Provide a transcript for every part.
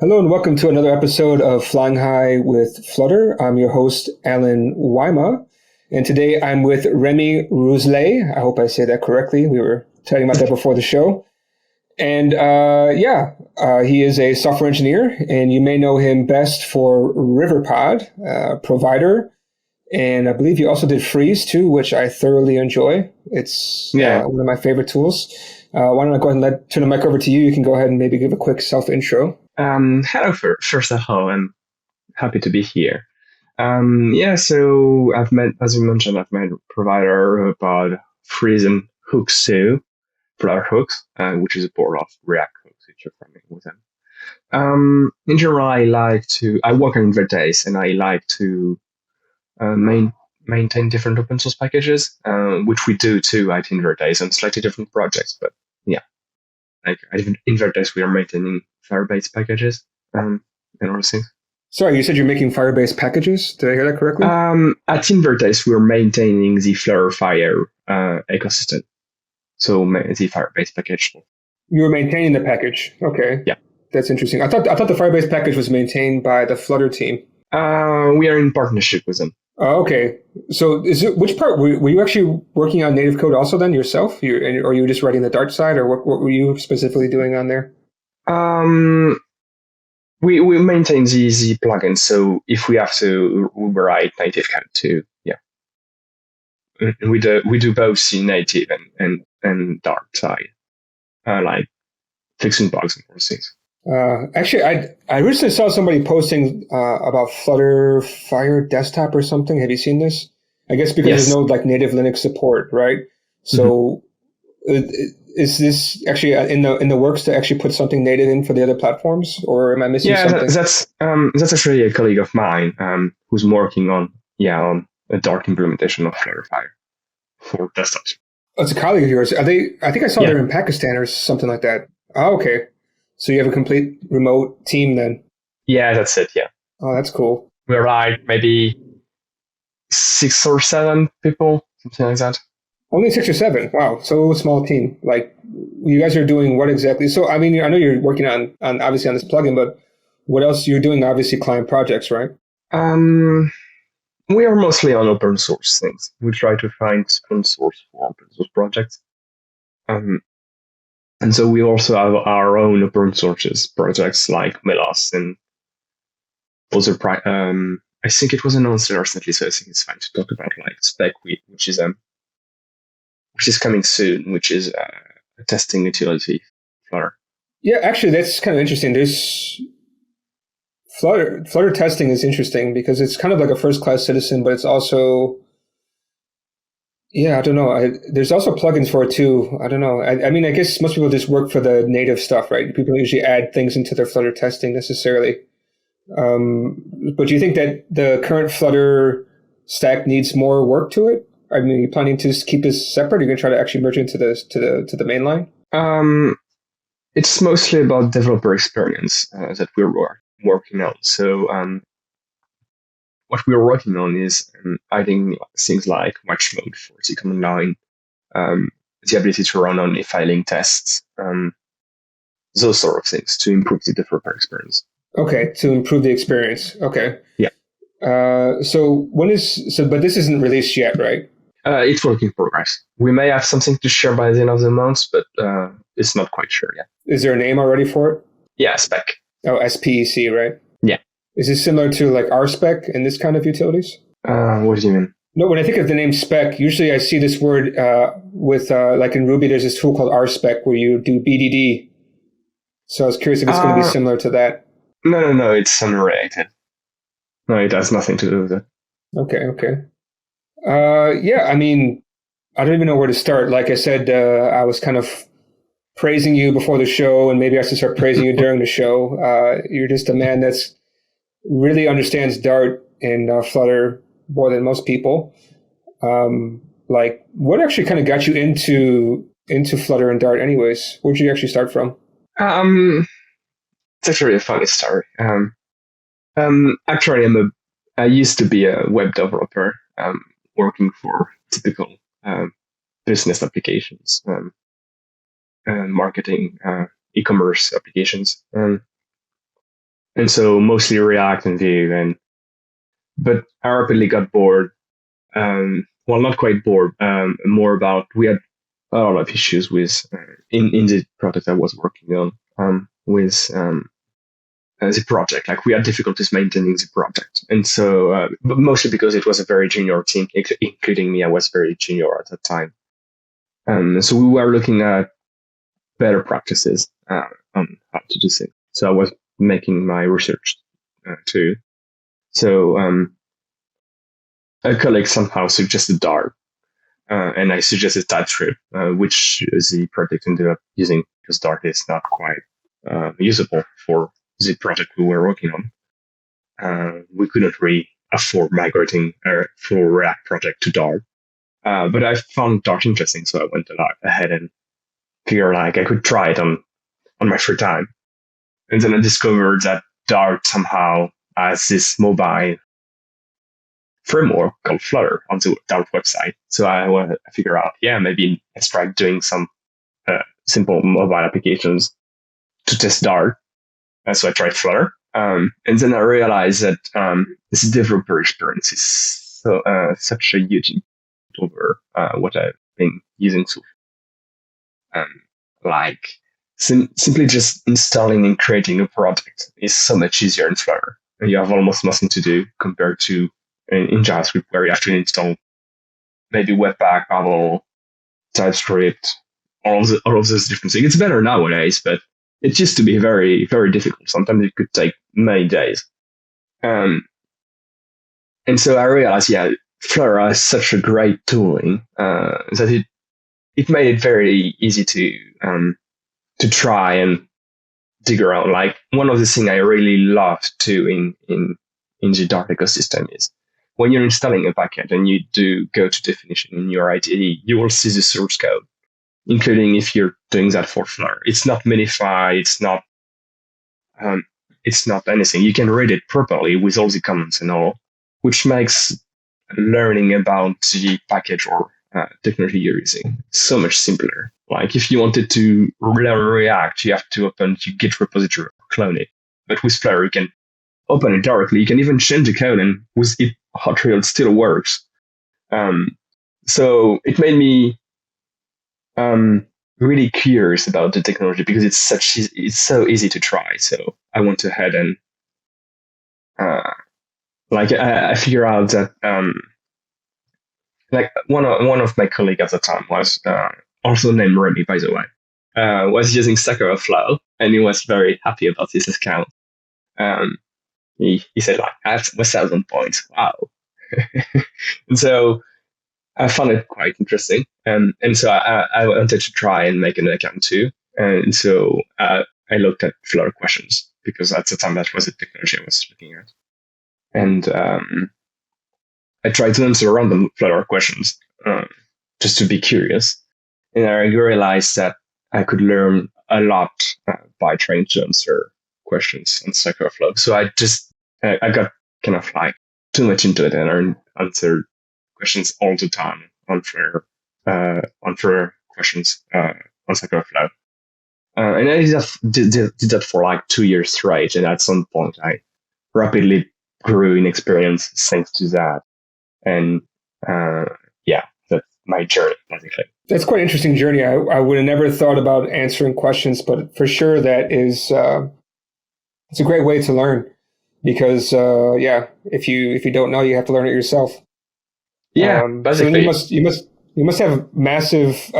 Hello and welcome to another episode of Flying High with Flutter. I'm your host, Alan Wyma, and today I'm with Remi Rousselet. I hope I say that correctly. We were chatting about that before the show. And he is a software engineer, and you may know him best for Riverpod, provider. And I believe you also did Freeze too, which I thoroughly enjoy. It's one of my favorite tools. Why don't I go ahead and turn the mic over to you? You can go ahead and maybe give a quick self-intro. Hello, first of all, I'm happy to be here. So as you mentioned, I've met provider Riverpod, Freeze and Hooks too, Flutter Hooks, which is a board of React hooks which you're farming with them. In general, I work on Invertase and I like to maintain different open source packages, which we do too at Invertase on slightly different projects, but yeah. Like at Invertase, we are maintaining Firebase packages and all those things. Sorry, you said you're making Firebase packages? Did I hear that correctly? At Invertase, we're maintaining the Flutter Fire ecosystem. So the Firebase package. You were maintaining the package. Okay. Yeah. That's interesting. I thought the Firebase package was maintained by the Flutter team. We are in partnership with them. Oh, okay. So which part? Were you actually working on native code also then yourself? Or you were just writing the Dart side, or what were you specifically doing on there? We maintain the plugin, so if we have to write native code too, yeah. And we do both the native and Dart side, like fixing bugs and those things. Actually, I recently saw somebody posting about Flutter Fire Desktop or something. Have you seen this? I guess because there's no native Linux support, right? So is this actually in the works to actually put something native in for the other platforms, or am I missing something? That's actually a colleague of mine who's working on a Dart implementation of Flutter Fire for desktops. Oh, it's a colleague of yours. Are they? I think I saw they're in Pakistan or something like that. Oh, okay. So you have a complete remote team then? Yeah, that's it. Yeah. Oh, that's cool. We're like maybe 6 or 7 people, something like that. Only 6 or 7. Wow, so small team. Like, you guys are doing what exactly? So, I mean, I know you're working on obviously on this plugin, but what else? You're doing obviously client projects, right? We are mostly on open source things. We try to find open source for open source projects. And so we also have our own open source projects like Melos and other. I think it was announced recently, so I think it's fine to talk about like Spec, which is coming soon, which is a testing utility Flutter. Yeah, actually, that's kind of interesting. There's Flutter testing is interesting because it's kind of like a first-class citizen, but it's also, I don't know. There's also plugins for it too. I don't know. I mean, I guess most people just work for the native stuff, right? People usually add things into their Flutter testing necessarily. But do you think that the current Flutter stack needs more work to it? I mean, are you planning to keep this separate? Or are you going to try to actually merge it into the main line? It's mostly about developer experience that we're working on. So what we're working on is adding things like watch mode for the command line, the ability to run on filing tests, those sort of things to improve the developer experience. Okay, to improve the experience. Okay. Yeah. But this isn't released yet, right? It's work in progress. We may have something to share by the end of the month, but it's not quite sure yet. Is there a name already for it? Yeah, Spec. Oh, SPEC, right? Yeah. Is this similar to like RSpec in this kind of utilities? What do you mean? No, when I think of the name spec, usually I see this word with like in Ruby, there's this tool called RSpec where you do BDD. So I was curious if it's going to be similar to that. No, it's unrelated. No, it has nothing to do with it. Okay. I mean, I don't even know where to start. Like I said, I was kind of praising you before the show, and maybe I should start praising you during the show. You're just a man that's really understands Dart and Flutter more than most people. Like, what actually kind of got you into Flutter and Dart anyways? Where'd you actually start from? It's actually a funny story. Actually, I used to be a web developer, working for typical business applications, and marketing, e-commerce applications. And so mostly React and Vue. But I rapidly got bored. Well, not quite bored. More about we had a lot of issues with in the project I was working on with the project. Like we had difficulties maintaining the project, and so but mostly because it was a very junior team, including me. I was very junior at that time. So we were looking at better practices on how to do things. So I was making my research too. So a colleague somehow suggested Dart, and I suggested TypeScript, which the project ended up using because Dart is not quite usable for the project we were working on. We couldn't really afford migrating a full React project to Dart. But I found Dart interesting, so I went ahead and figured like I could try it on my free time. And then I discovered that Dart somehow has this mobile framework called Flutter on the Dart website. So I figure out, maybe let's try doing some simple mobile applications to test Dart. So I tried Flutter. And then I realized that this developer experience is such a huge over what I've been using so far. Like simply just installing and creating a project is so much easier in Flutter. And you have almost nothing to do compared to in JavaScript, where you have to install maybe Webpack, Babel, TypeScript, all of those different things. It's better nowadays, but it used to be very, very difficult. Sometimes it could take many days. And so I realized, Flutter has such a great tooling that it made it very easy to try and dig around. Like one of the things I really love too in the Dart ecosystem is when you're installing a package and you do go to definition in your IDE, you will see the source code, including if you're doing that for Flutter. It's not minified. It's not anything. You can read it properly with all the comments and all, which makes learning about the package or technology you're using so much simpler. Like if you wanted to learn React, you have to open the Git repository or clone it. But with Flutter, you can open it directly. You can even change the code, and with it, Hot Reel still works. So it made me really curious about the technology because it's so easy to try. So I went ahead and I figure out that like one of my colleagues at the time was also named Remi, by the way, was using Stack Overflow, and he was very happy about his account. He said like, I have 1,000 points. Wow. And so I found it quite interesting. And so I wanted to try and make an account too. And so I looked at Flutter questions because at the time that was the technology I was looking at. And I tried to answer random Flutter questions just to be curious. And I realized that I could learn a lot by trying to answer questions on Stack Overflow. So I got kind of like too much into it and I answered questions all the time on Flutter questions on Stack Overflow. And I did that for like 2 years straight. And at some point, I rapidly grew in experience thanks to that. And that's my journey, basically. That's quite an interesting journey. I would have never thought about answering questions, but for sure that is it's a great way to learn because if you don't know, you have to learn it yourself. Yeah, basically. So you must have a massive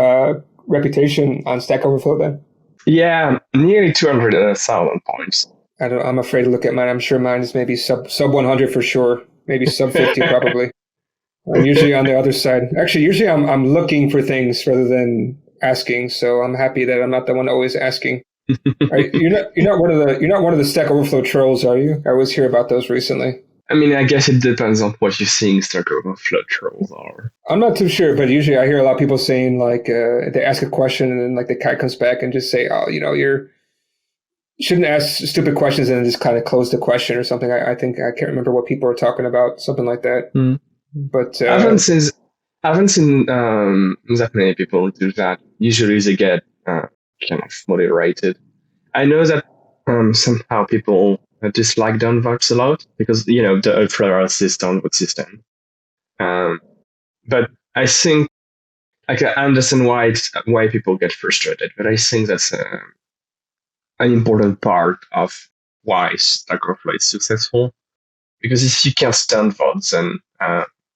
reputation on Stack Overflow then. Yeah, nearly 200,000 points. I'm afraid to look at mine. I'm sure mine is maybe sub 100 for sure. Maybe sub 50 probably. I'm usually on the other side. Actually, usually I'm looking for things rather than asking. So I'm happy that I'm not the one always asking. You're not one of the Stack Overflow trolls, are you? I always hear about those recently. I mean, I guess it depends on what you're seeing Stack Overflow trolls are. I'm not too sure, but usually I hear a lot of people saying like they ask a question and then like the guy comes back and just say, oh, you shouldn't ask stupid questions and then just kind of close the question or something. I think I can't remember what people are talking about, something like that. Mm. But I haven't seen that many people do that. Usually they get kind of moderated. I know that somehow people dislike downvotes a lot because the Flutter has this downvote system. But I think I understand why people get frustrated, but I think that's an important part of why Stack Overflow is successful. Because if you can't stand votes, then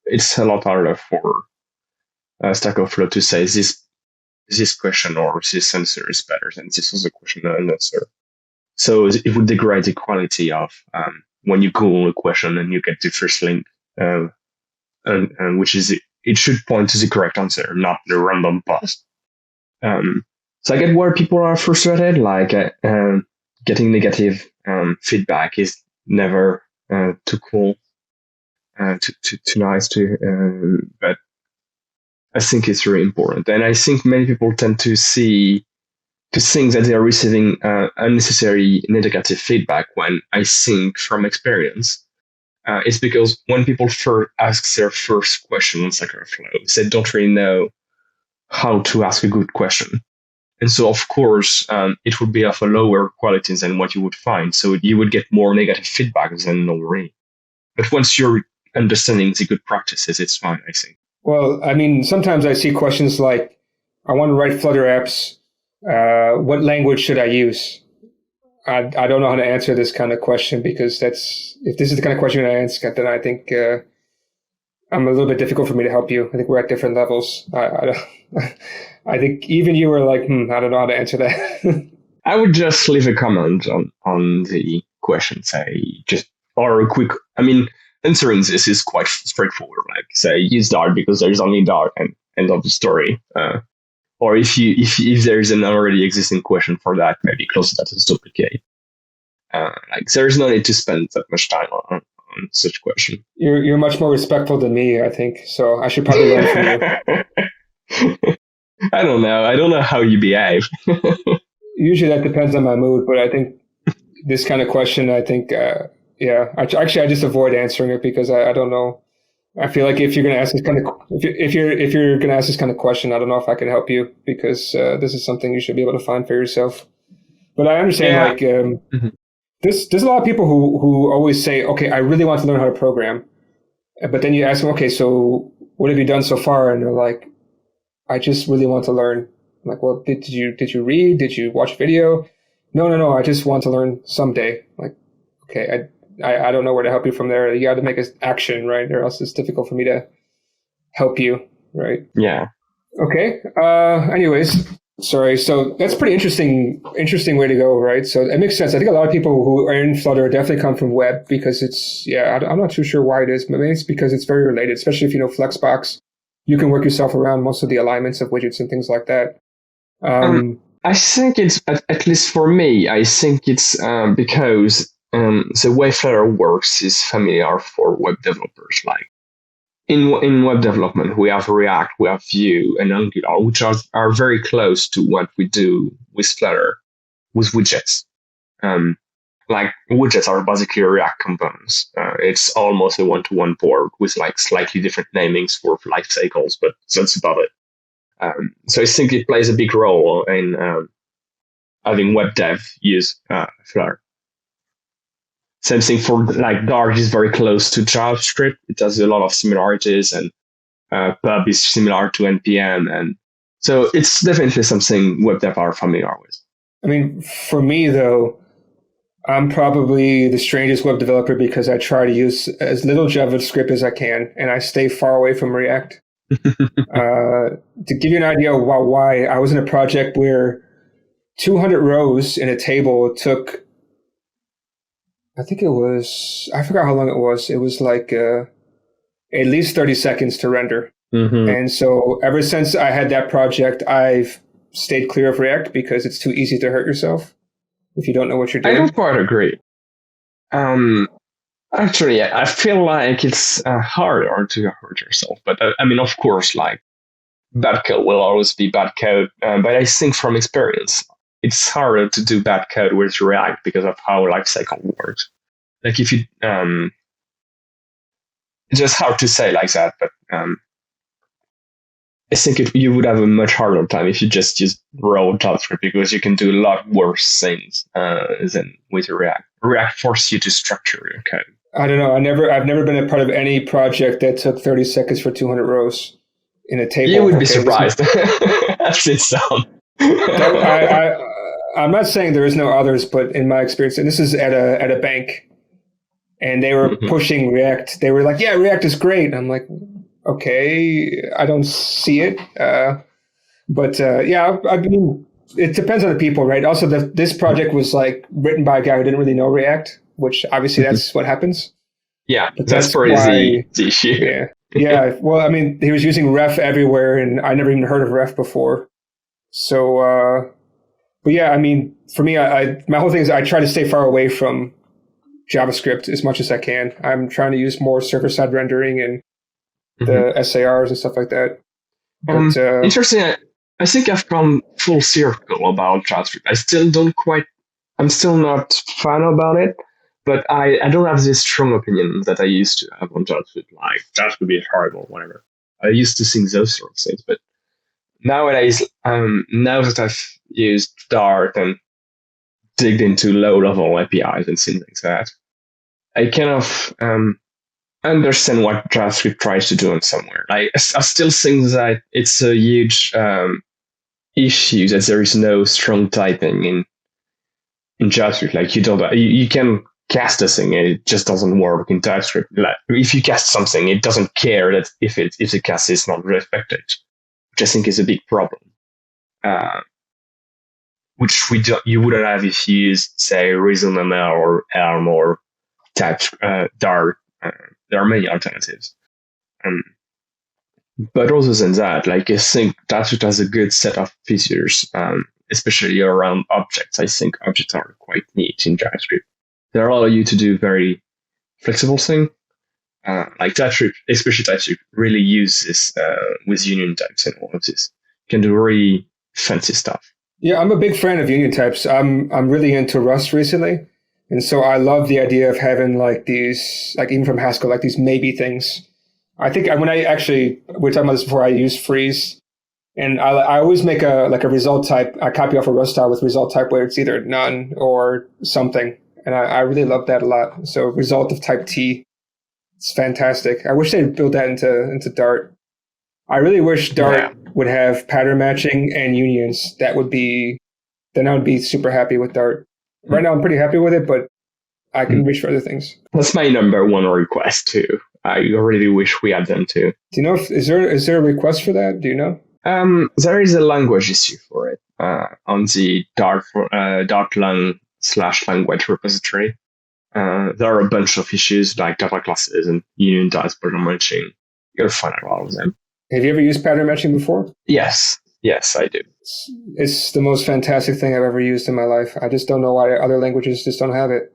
it's a lot harder for Stack Overflow to say this question or this answer is better than this other question and answer. So it would degrade the quality of when you Google a question and you get the first link, and which is it should point to the correct answer, not the random post. So I get where people are frustrated, like getting negative feedback is never too cool, too nice to, but I think it's really important. And I think many people tend to think that they are receiving unnecessary negative feedback when I think from experience, it's because when people ask their first question on Stack Overflow, they don't really know how to ask a good question. And so, of course, it would be of a lower quality than what you would find. So you would get more negative feedback than normally. But once you're understanding the good practices, it's fine, I think. Well, I mean, sometimes I see questions like, I want to write Flutter apps. What language should I use? I don't know how to answer this kind of question because if this is the kind of question I answer, then I think I'm a little bit difficult for me to help you. I think we're at different levels. I think even you were like, I don't know how to answer that. I would just leave a comment on the question, answering this is quite straightforward. Like say, use Dart because there's only Dart and end of the story. Or if there's an already existing question for that, maybe close that as duplicate. There's no need to spend that much time on such question. You're much more respectful than me, I think. So I should probably learn from you. I don't know how you behave. Usually that depends on my mood, but I think this kind of question, I think, I just avoid answering it because I don't know. I feel like if you're going to ask this kind of if you're going to ask this kind of question, I don't know if I can help you because this is something you should be able to find for yourself. But I understand, there's a lot of people who always say, okay, I really want to learn how to program, but then you ask them, okay, so what have you done so far? And they're like, I just really want to learn. I'm like, well, did you read? Did you watch video? No. I just want to learn someday. Like, okay, I don't know where to help you from there. You got to make an action, right? Or else it's difficult for me to help you, right? Yeah. Okay. Anyways, sorry. So that's pretty interesting way to go, right? So it makes sense. I think a lot of people who are in Flutter definitely come from web because I'm not too sure why it is, but maybe it's because it's very related, especially if you know Flexbox. You can work yourself around most of the alignments of widgets and things like that. I think it's, at least for me, I think it's because the way Flutter works is familiar for web developers. Like in web development, we have React, we have Vue, and Angular, which are very close to what we do with Flutter, with widgets. Like widgets are basically React components. It's almost a one-to-one board with like slightly different namings for life cycles, but that's about it. So I think it plays a big role in having web dev use Flutter. Same thing for like Dart is very close to JavaScript. It has a lot of similarities, and pub is similar to NPM, and so it's definitely something web dev are familiar with. I mean, for me though, I'm probably the strangest web developer because I try to use as little JavaScript as I can, and I stay far away from React. To give you an idea of why, I was in a project where 200 rows in a table took, I forgot how long it was. It was like at least 30 seconds to render. Mm-hmm. And so ever since I had that project, I've stayed clear of React because it's too easy to hurt yourself if you don't know what you're doing. I don't quite agree. Actually, I feel like it's harder to hurt yourself. But of course, like bad code will always be bad code. But I think from experience, it's harder to do bad code with React because of how lifecycle works. Like if you, it's just hard to say like that. But I think you would have a much harder time if you just use raw JavaScript because you can do a lot worse things than with React. React forces you to structure your code. I don't know. I've never been a part of any project that took 30 seconds for 200 rows in a table. You would be surprised. That's it sound. I'm not saying there is no others, but in my experience, and this is at a bank, and they were pushing React. They were like, "Yeah, React is great." And I'm like, "Okay, I don't see it." But I mean, it depends on the people, right? Also, this project was like written by a guy who didn't really know React, which obviously that's what happens. Yeah, but that's probably the issue. Yeah. Yeah. Well, I mean, he was using ref everywhere, and I never even heard of ref before. So, but yeah, I mean, for me, my whole thing is I try to stay far away from JavaScript as much as I can. I'm trying to use more server-side rendering and the SARs and stuff like that. But, interesting. I think I've come full circle about JavaScript. I'm still not fan about it, but I don't have this strong opinion that I used to have on JavaScript. Like, JavaScript is horrible, whatever. I used to think those sort of things, but nowadays, now that I've used Dart and digged into low-level APIs and things like that, I kind of understand what JavaScript tries to do in somewhere. I still think that it's a huge issue that there is no strong typing in JavaScript. Like you can cast a thing and it just doesn't work in TypeScript. Like if you cast something, it doesn't care that if the cast is not respected, which I think is a big problem. Which you wouldn't have if you used, say, ReasonML or Elm or Dart. There are many alternatives. But other than that, like I think JavaScript has a good set of features, especially around objects. I think objects are quite neat in JavaScript. They allow you to do very flexible things. Like TypeScript, especially TypeScript, really uses with union types and all of this. You can do really fancy stuff. Yeah, I'm a big fan of union types. I'm really into Rust recently. And so I love the idea of having like these, like even from Haskell, like these maybe things. I think we were talking about this before, I use freeze. And I always make a result type. I copy off a Rust style with result type where it's either none or something. And I really love that a lot. So result of type T. It's fantastic. I wish they'd build that into Dart. I really wish Dart would have pattern matching and unions. Then I would be super happy with Dart. Right now I'm pretty happy with it, but I can wish for other things. That's my number one request too. I really wish we had them too. Do you know is there a request for that? Do you know? There is a language issue for it on the Dart/language repository. There are a bunch of issues like data classes and union types pattern matching. You'll find a lot of them. Have you ever used pattern matching before? Yes, I do. It's the most fantastic thing I've ever used in my life. I just don't know why other languages just don't have it.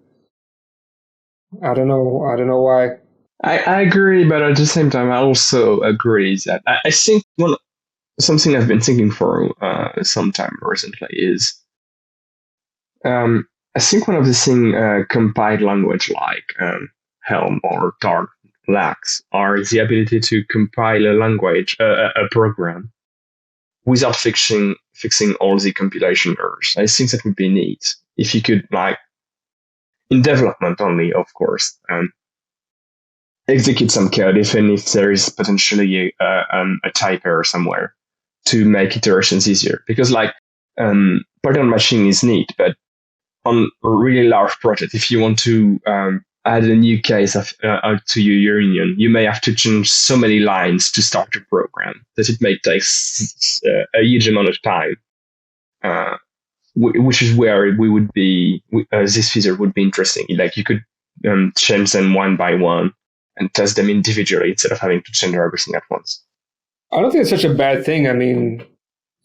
I don't know why. I agree, but at the same time, I also agree that I think something I've been thinking for some time recently is I think one of the things compiled language like Helm or Dart lacks are the ability to compile a language, a program, without fixing all the compilation errors. I think that would be neat if you could, like, in development only, of course, execute some code, even if there is potentially a type error somewhere, to make iterations easier. Because, like, pattern matching is neat, but on a really large project, if you want to add a new case to your union, you may have to change so many lines to start your program that it may take a huge amount of time, which is where we would be. This feature would be interesting. Like you could change them one by one and test them individually instead of having to change everything at once. I don't think it's such a bad thing. I mean,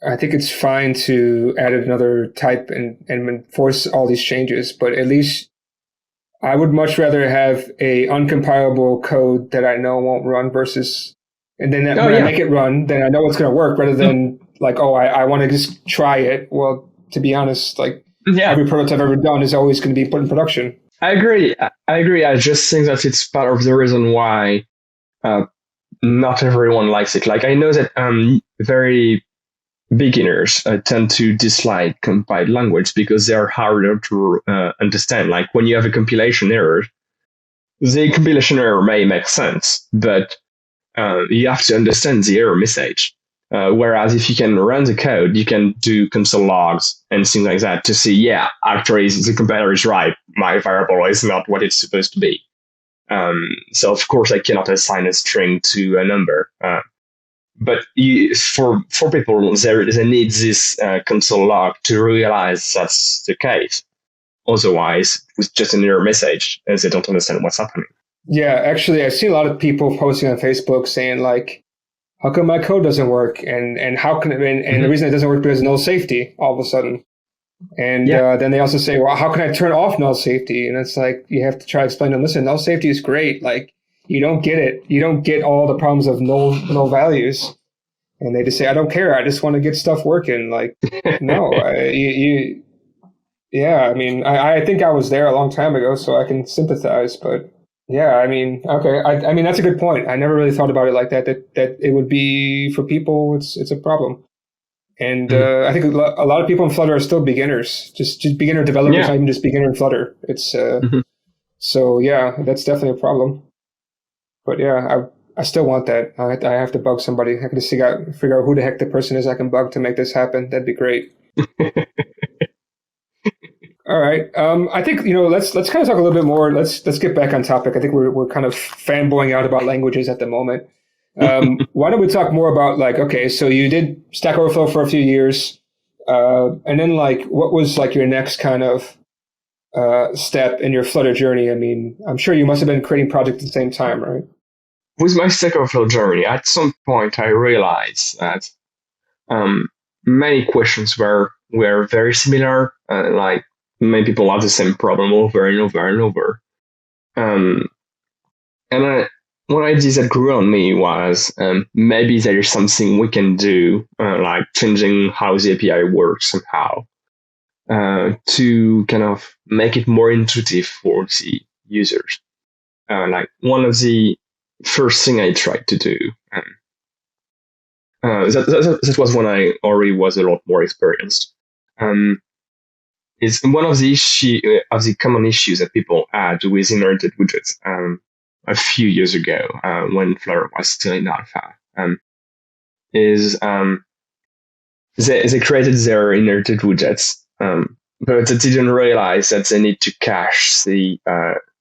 I think it's fine to add another type and enforce all these changes, but at least I would much rather have a uncompilable code that I know won't run versus, and then when I make it run, then I know it's going to work rather than like, I want to just try it. Well, to be honest, like every prototype I've ever done is always going to be put in production. I agree. I just think that it's part of the reason why not everyone likes it. Like I know that very beginners tend to dislike compiled language because they are harder to understand. Like when you have a compilation error, the compilation error may make sense, but you have to understand the error message. Whereas if you can run the code, you can do console logs and things like that to see, yeah, actually the compiler is right. My variable is not what it's supposed to be. So of course I cannot assign a string to a number. But for people, they need this console log to realize that's the case. Otherwise, with just an error message, they don't understand what's happening. Yeah, actually, I see a lot of people posting on Facebook saying like, "How come my code doesn't work?" And how can and the reason it doesn't work because null safety all of a sudden. And then they also say, "Well, how can I turn off null safety?" And it's like you have to try to explain to them, listen, null safety is great. Like you don't get it. You don't get all the problems of null values. And they just say, "I don't care. I just want to get stuff working." Like, no, yeah. I mean, I think I was there a long time ago, so I can sympathize. But yeah, I mean, okay. I mean, that's a good point. I never really thought about it like that. That it would be for people. It's a problem. And I think a lot of people in Flutter are still beginners, just beginner developers, not even just beginner in Flutter. It's so yeah, that's definitely a problem. But yeah, I still want that. I have to bug somebody. I can just figure out who the heck the person is I can bug to make this happen. That'd be great. All right. I think let's kind of talk a little bit more. Let's get back on topic. I think we're kind of fanboying out about languages at the moment. Why don't we talk more about like, okay, so you did Stack Overflow for a few years, and then like, what was like your next kind of step in your Flutter journey? I mean, I'm sure you must have been creating projects at the same time, right? With my Stack Overflow journey, at some point I realized that many questions were very similar. Like many people have the same problem over and over and over. And one idea that grew on me was maybe there is something we can do, like changing how the API works somehow, to kind of make it more intuitive for the users. Like one of the first thing I tried to do, that was when I already was a lot more experienced, is one of the common issues that people had with inherited widgets. A few years ago, when Flutter was still in alpha, is they created their inherited widgets, but they didn't realize that they need to cache the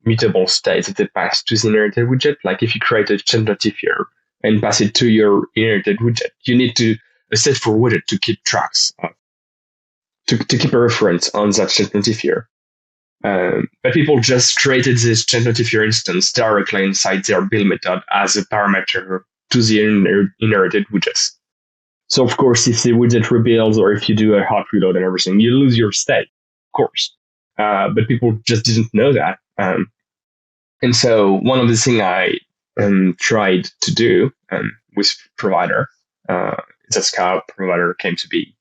mutable state that they pass to the inherited widget. Like if you create a change notifier and pass it to your inherited widget, you need to set for widget to keep tracks of, to keep a reference on that change notifier. But people just created this change notifier instance directly inside their build method as a parameter to the inherited widgets. So of course, if the widget rebuilds or if you do a hot reload and everything, you lose your state, of course. But people just didn't know that. And so one of the things I tried to do with Provider, that's how Provider came to be,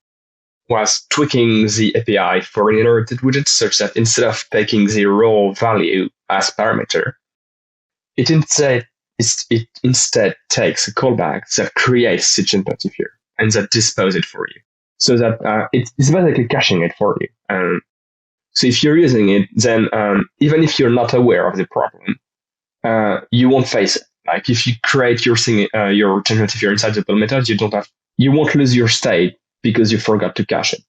was tweaking the API for an inherited widget such that instead of taking the raw value as parameter, it instead takes a callback that creates the change notifier and that disposes it for you. So that it's basically caching it for you. So if you're using it, then even if you're not aware of the problem, you won't face it. Like if you create your change notifier inside the build method, you won't lose your state because you forgot to cache it.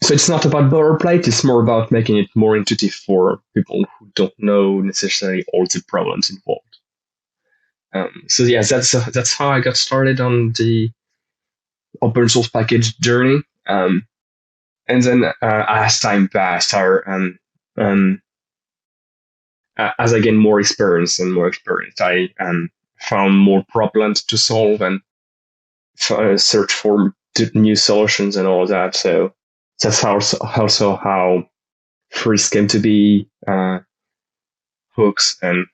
So it's not about boilerplate, it's more about making it more intuitive for people who don't know necessarily all the problems involved. So yeah, that's how I got started on the open source package journey. And then as time passed, as I gained more experience, I found more problems to solve and search for new solutions and all of that. So that's also how Freeze came to be, hooks and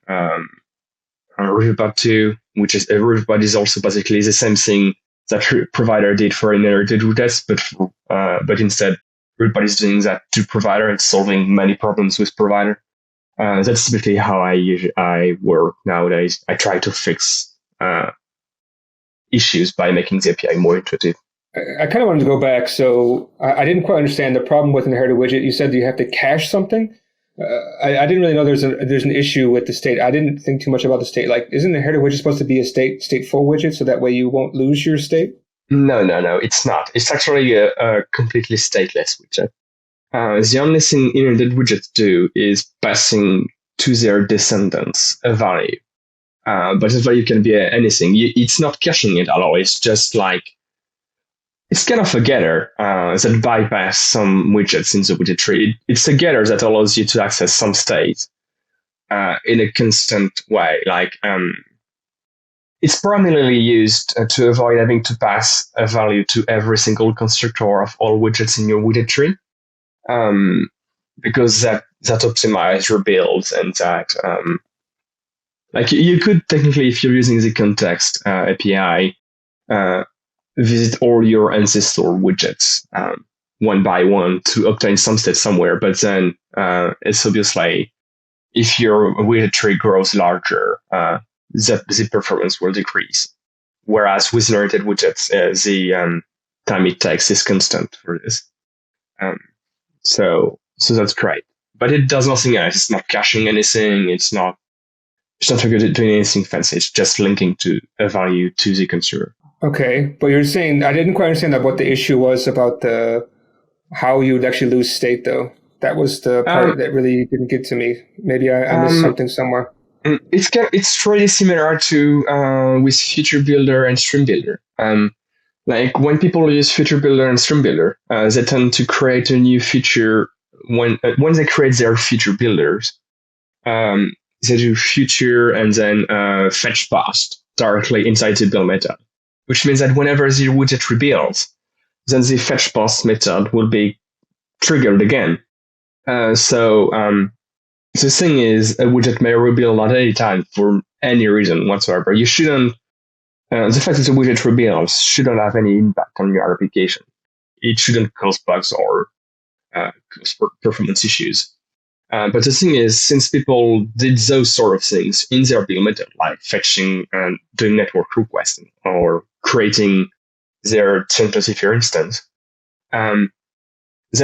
Riverpod 2, which is Riverpod is also basically the same thing that Provider did for inherited widgets, but instead Riverpod is doing that to Provider. It's solving many problems with Provider. That's typically how I work nowadays. I try to fix issues by making the API more intuitive. I kind of wanted to go back. So I didn't quite understand the problem with inherited widget. You said you have to cache something. I didn't really know there's an issue with the state. I didn't think too much about the state. Like, isn't the inherited widget supposed to be a stateful widget so that way you won't lose your state? No, it's not. It's actually a completely stateless widget. The only thing inherited widgets do is passing to their descendants a value. But this value can be anything. It's not caching it at all. It's just like, it's kind of a getter that bypass some widgets in the widget tree. It's a getter that allows you to access some state in a constant way. Like, it's primarily used to avoid having to pass a value to every single constructor of all widgets in your widget tree, because that optimizes your builds and that, like, you could technically, if you're using the context API, visit all your ancestor widgets one by one to obtain some state somewhere. But then it's obviously, if your widget tree grows larger, the performance will decrease. Whereas with inherited widgets, the time it takes is constant for this. So that's great. But it does nothing else. It's not caching anything. It's not doing anything fancy. It's just linking to a value to the consumer. Okay, but you're saying, I didn't quite understand what the issue was about how you would actually lose state, though. That was the part that really didn't get to me. Maybe I missed something somewhere. It's really similar to with Feature Builder and Stream Builder. Like, when people use Feature Builder and Stream Builder, they tend to create a new feature when they create their feature builders. They do feature and then fetch past directly inside the build method, which means that whenever the widget rebuilds, then the fetch past method will be triggered again. So the thing is, a widget may rebuild at any time for any reason whatsoever. You shouldn't, the fact that the widget rebuilds shouldn't have any impact on your application. It shouldn't cause bugs or cause performance issues. But the thing is, since people did those sort of things in their build method, like fetching and doing network requesting or creating their template instance, then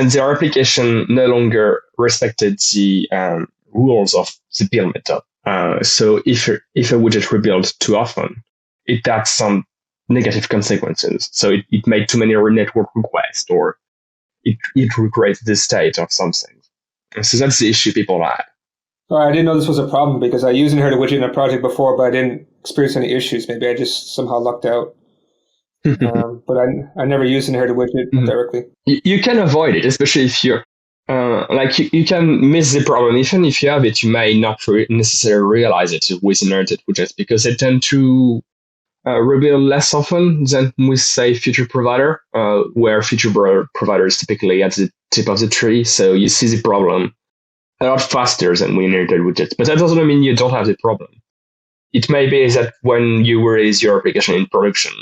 their application no longer respected the rules of the build method. So if a widget rebuilds too often, it had some negative consequences. So it made too many network requests, or it recreated the state of something. So that's the issue people had. I didn't know this was a problem because I used inherited widget in a project before, but I didn't experience any issues. Maybe I just somehow lucked out. But I never used inherited widget directly. You can avoid it, especially if you're you can miss the problem. Even if you have it, you may not necessarily realize it with inherited widgets because they tend to rebuild less often than with, say, feature provider, where feature provider is typically at the tip of the tree. So you see the problem a lot faster than we inherited widgets. But that doesn't mean you don't have the problem. It may be that when you release your application in production,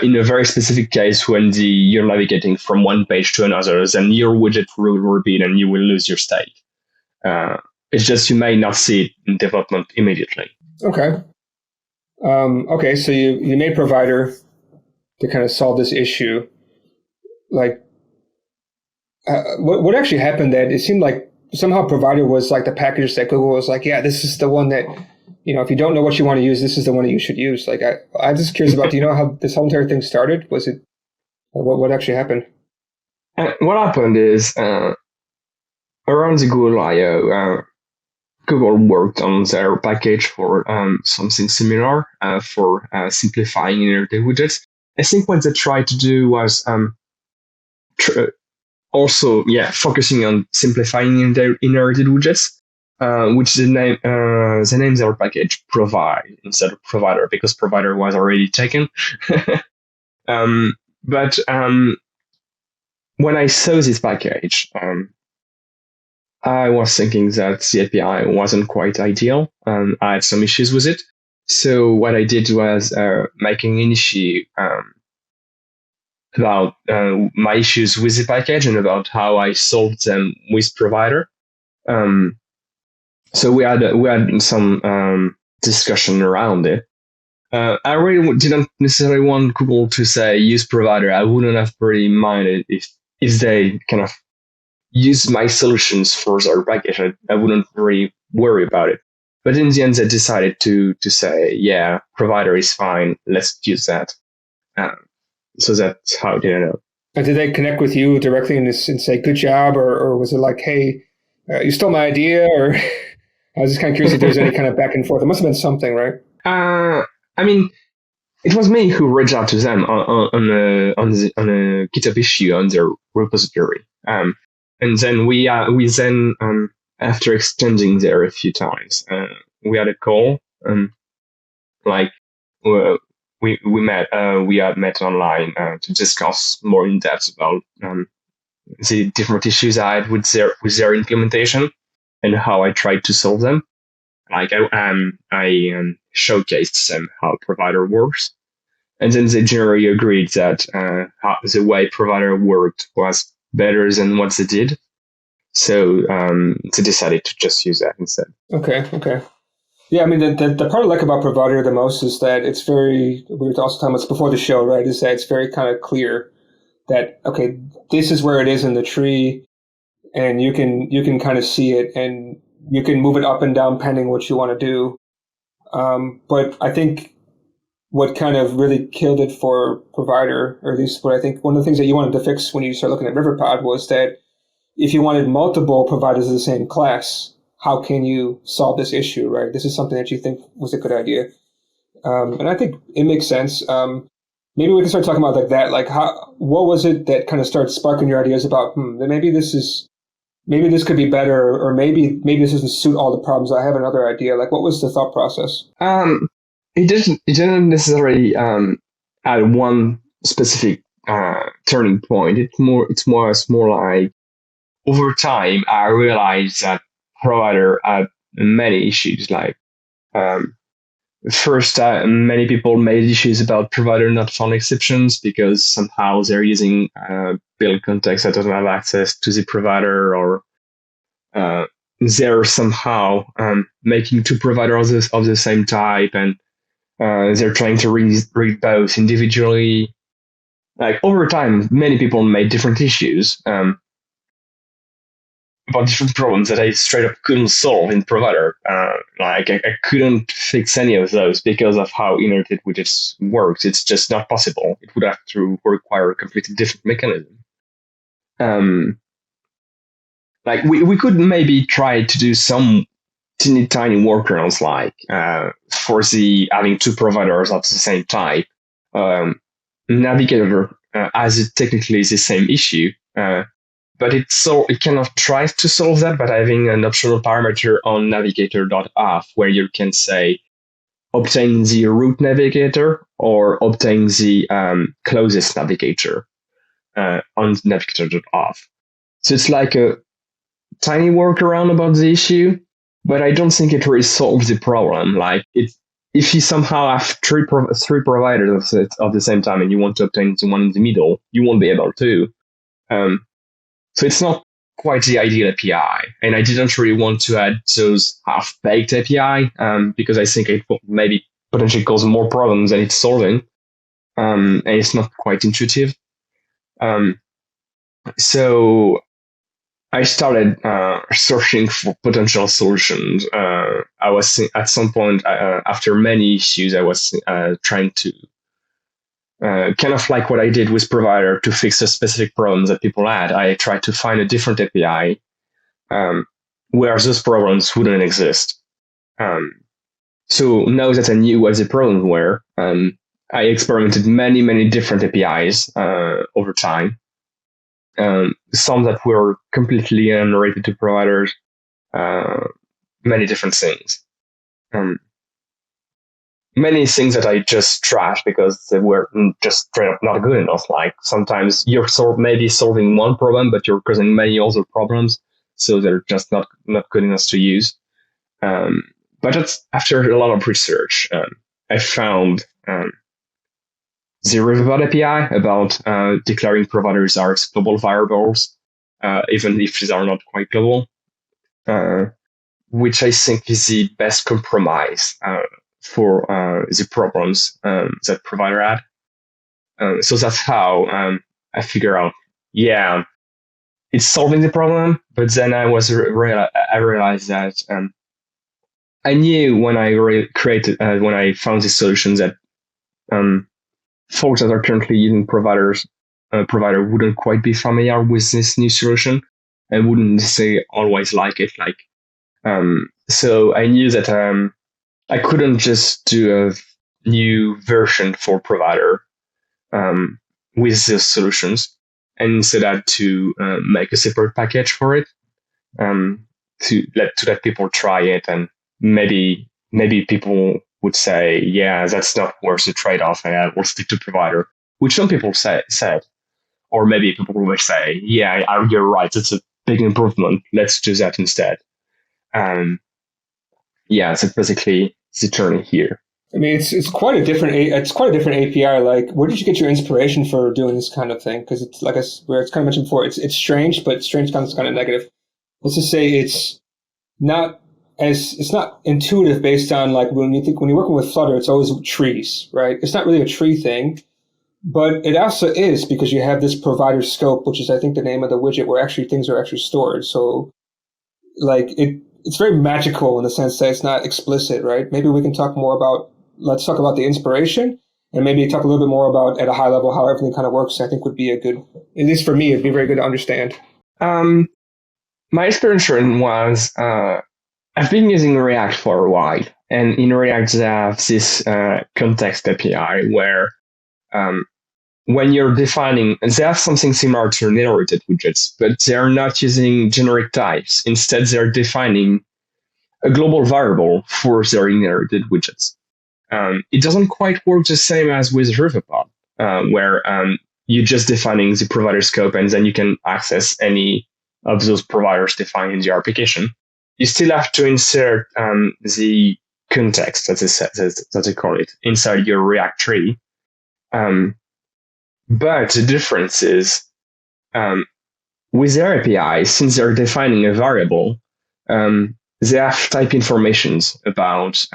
in a very specific case, when you're navigating from one page to another, then your widget will rebuild and you will lose your state. It's just you may not see it in development immediately. Okay. Okay, so you made provider to kind of solve this issue. Like, what actually happened that it seemed like somehow provider was like the package that Google was like, yeah, this is the one that, if you don't know what you want to use, this is the one that you should use. Like, I'm just curious about, do you know how this whole entire thing started? Was it, what actually happened? What happened is, around the Google I/O, Google worked on their package for something similar for simplifying inherited widgets. I think what they tried to do was focusing on simplifying inherited widgets, which the name their package provide instead of provider, because provider was already taken. But when I saw this package, I was thinking that the API wasn't quite ideal, and I had some issues with it. So what I did was making an issue about my issues with the package and about how I solved them with provider. So we had some discussion around it, I really didn't necessarily want Google to say use provider. I wouldn't have really minded if they kind of use my solutions for their package. I wouldn't really worry about it. But in the end, they decided to say, yeah, provider is fine. Let's use that. So that's how it ended up. Did they connect with you directly and say good job, or was it like, hey, you stole my idea? Or I was just kind of curious if there's any kind of back and forth. There must have been something, right? I mean, it was me who reached out to them on a GitHub issue on their repository. And then we after extending there a few times, we had a call. Like we had met online to discuss more in depth about the different issues I had with their implementation and how I tried to solve them. Like I showcased them how provider works, and then they generally agreed that how the way provider worked was better than what they did. So they decided to just use that instead. Okay. Yeah, I mean, the part I like about provider the most is that it's very, we were also talking about before the show, right, is that it's very kind of clear that, okay, this is where it is in the tree, and you can kind of see it, and you can move it up and down pending what you want to do. But I think what kind of really killed it for provider, or at least what I think one of the things that you wanted to fix when you start looking at Riverpod was that if you wanted multiple providers of the same class, how can you solve this issue, right? This is something that you think was a good idea. And I think it makes sense. Maybe we can start talking about like that. Like, what was it that kind of started sparking your ideas about, maybe this could be better, or maybe this doesn't suit all the problems. I have another idea. Like, what was the thought process? It didn't necessarily at one specific turning point. It's more like over time I realized that provider had many issues. Like first, many people made issues about provider not found exceptions because somehow they're using build context that doesn't have access to the provider, or they're somehow making two providers of the same type, and they're trying to read both individually. Like over time, many people made different issues about different problems that I straight up couldn't solve in provider. Like I couldn't fix any of those because of how inverted widgets works. It's just not possible. It would have to require a completely different mechanism. Like we could maybe try to do some tiny workarounds, like for the having two providers of the same type. Navigator as it technically is the same issue, but it kind of tries to solve that by having an optional parameter on navigator.auth where you can say obtain the root navigator or obtain the closest navigator on navigator.auth. So it's like a tiny workaround about the issue, but I don't think it really solves the problem. Like if you somehow have three providers of the same time and you want to obtain the one in the middle, you won't be able to. So it's not quite the ideal API. And I didn't really want to add those half-baked API because I think it will maybe potentially cause more problems than it's solving. And it's not quite intuitive. So I started searching for potential solutions. I was at some point after many issues, I was trying to kind of like what I did with provider to fix a specific problem that people had. I tried to find a different API where those problems wouldn't exist. So now that I knew what the problems were, I experimented many different APIs over time. Some that were completely unrelated to providers, many different things. Many things that I just trashed because they were just straight up not good enough. Like sometimes you're maybe solving one problem, but you're causing many other problems, so they're just not good enough to use. But that's after a lot of research, I found the Riverpod API about declaring providers as global variables, even if these are not quite global, which I think is the best compromise for the problems that provider had. So that's how I figure out, it's solving the problem. But then I realized that I knew when I when I found this solution that folks that are currently using provider wouldn't quite be familiar with this new solution and wouldn't necessarily always like it. So I knew that I couldn't just do a new version for provider with those solutions, and instead I had to make a separate package for it to let people try it, and maybe people would say, yeah, that's not worth the trade-off, and I will stick to provider, which some people said, or maybe people will say, yeah, you're right, it's a big improvement, let's do that instead. So basically it's the journey here. I mean, it's quite a different API. Like, where did you get your inspiration for doing this kind of thing? Because it's like where it's kind of mentioned before, it's strange, but strange kind of negative. Let's just say it's not intuitive based on like when you're working with Flutter, it's always trees, right? It's not really a tree thing, but it also is because you have this provider scope, which is I think the name of the widget where actually things are actually stored. So like it's very magical in the sense that it's not explicit, right? Maybe we can talk more about. Let's talk about the inspiration and maybe talk a little bit more about at a high level how everything kind of works. I think would be a good, at least for me, it'd be very good to understand. My inspiration was I've been using React for a while, and in React they have this context API where when you're defining, they have something similar to inherited widgets, but they're not using generic types. Instead, they're defining a global variable for their inherited widgets. It doesn't quite work the same as with Riverpod, where you're just defining the provider scope and then you can access any of those providers defined in the application. You still have to insert the context, that they call it, inside your React tree. But the difference is with their API, since they're defining a variable, they have type informations about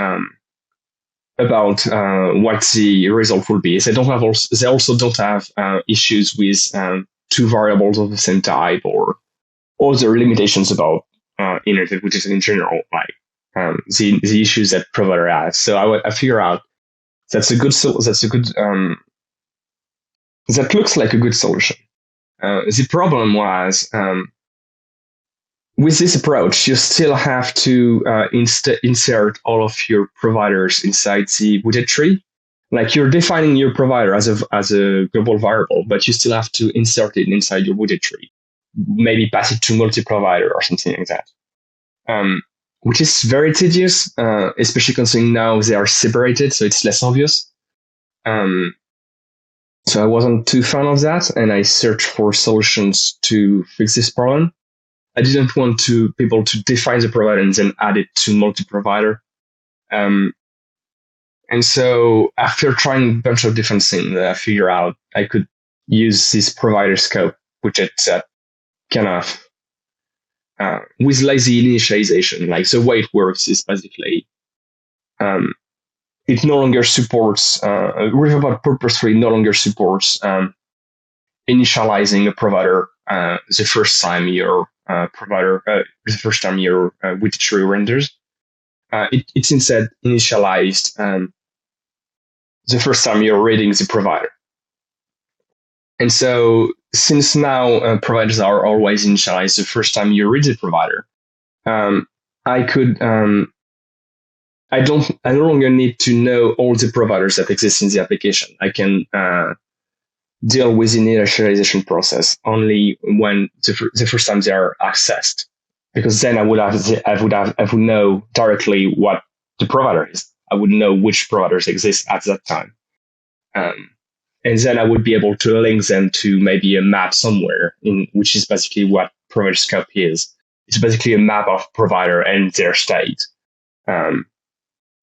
what the result will be. They also don't have issues with two variables of the same type or other limitations about inherited widgets in general, like the issues that provider has. So I figure out that looks like a good solution. The problem was with this approach, you still have to insert all of your providers inside the widget tree. Like you're defining your provider as a global variable, but you still have to insert it inside your widget tree. Maybe pass it to multi-provider or something like that, which is very tedious, especially considering now they are separated, so it's less obvious. So I wasn't too fan of that, and I searched for solutions to fix this problem. I didn't want people to define the provider and then add it to multi-provider. And so after trying a bunch of different things, I figured out I could use this provider scope widget that kind of with lazy initialization. Like the way it works is basically it no longer supports Riverpod purposefully no longer supports initializing a provider the first time your widget tree renders. It's instead initialized the first time you're reading the provider. And so since now providers are always initialized the first time you read the provider, I no longer need to know all the providers that exist in the application. I can deal with the initialization process only when the first time they are accessed, because then I would know directly what the provider is. I would know which providers exist at that time, and then I would be able to link them to maybe a map somewhere, which is basically what provider scope is. It's basically a map of provider and their state. And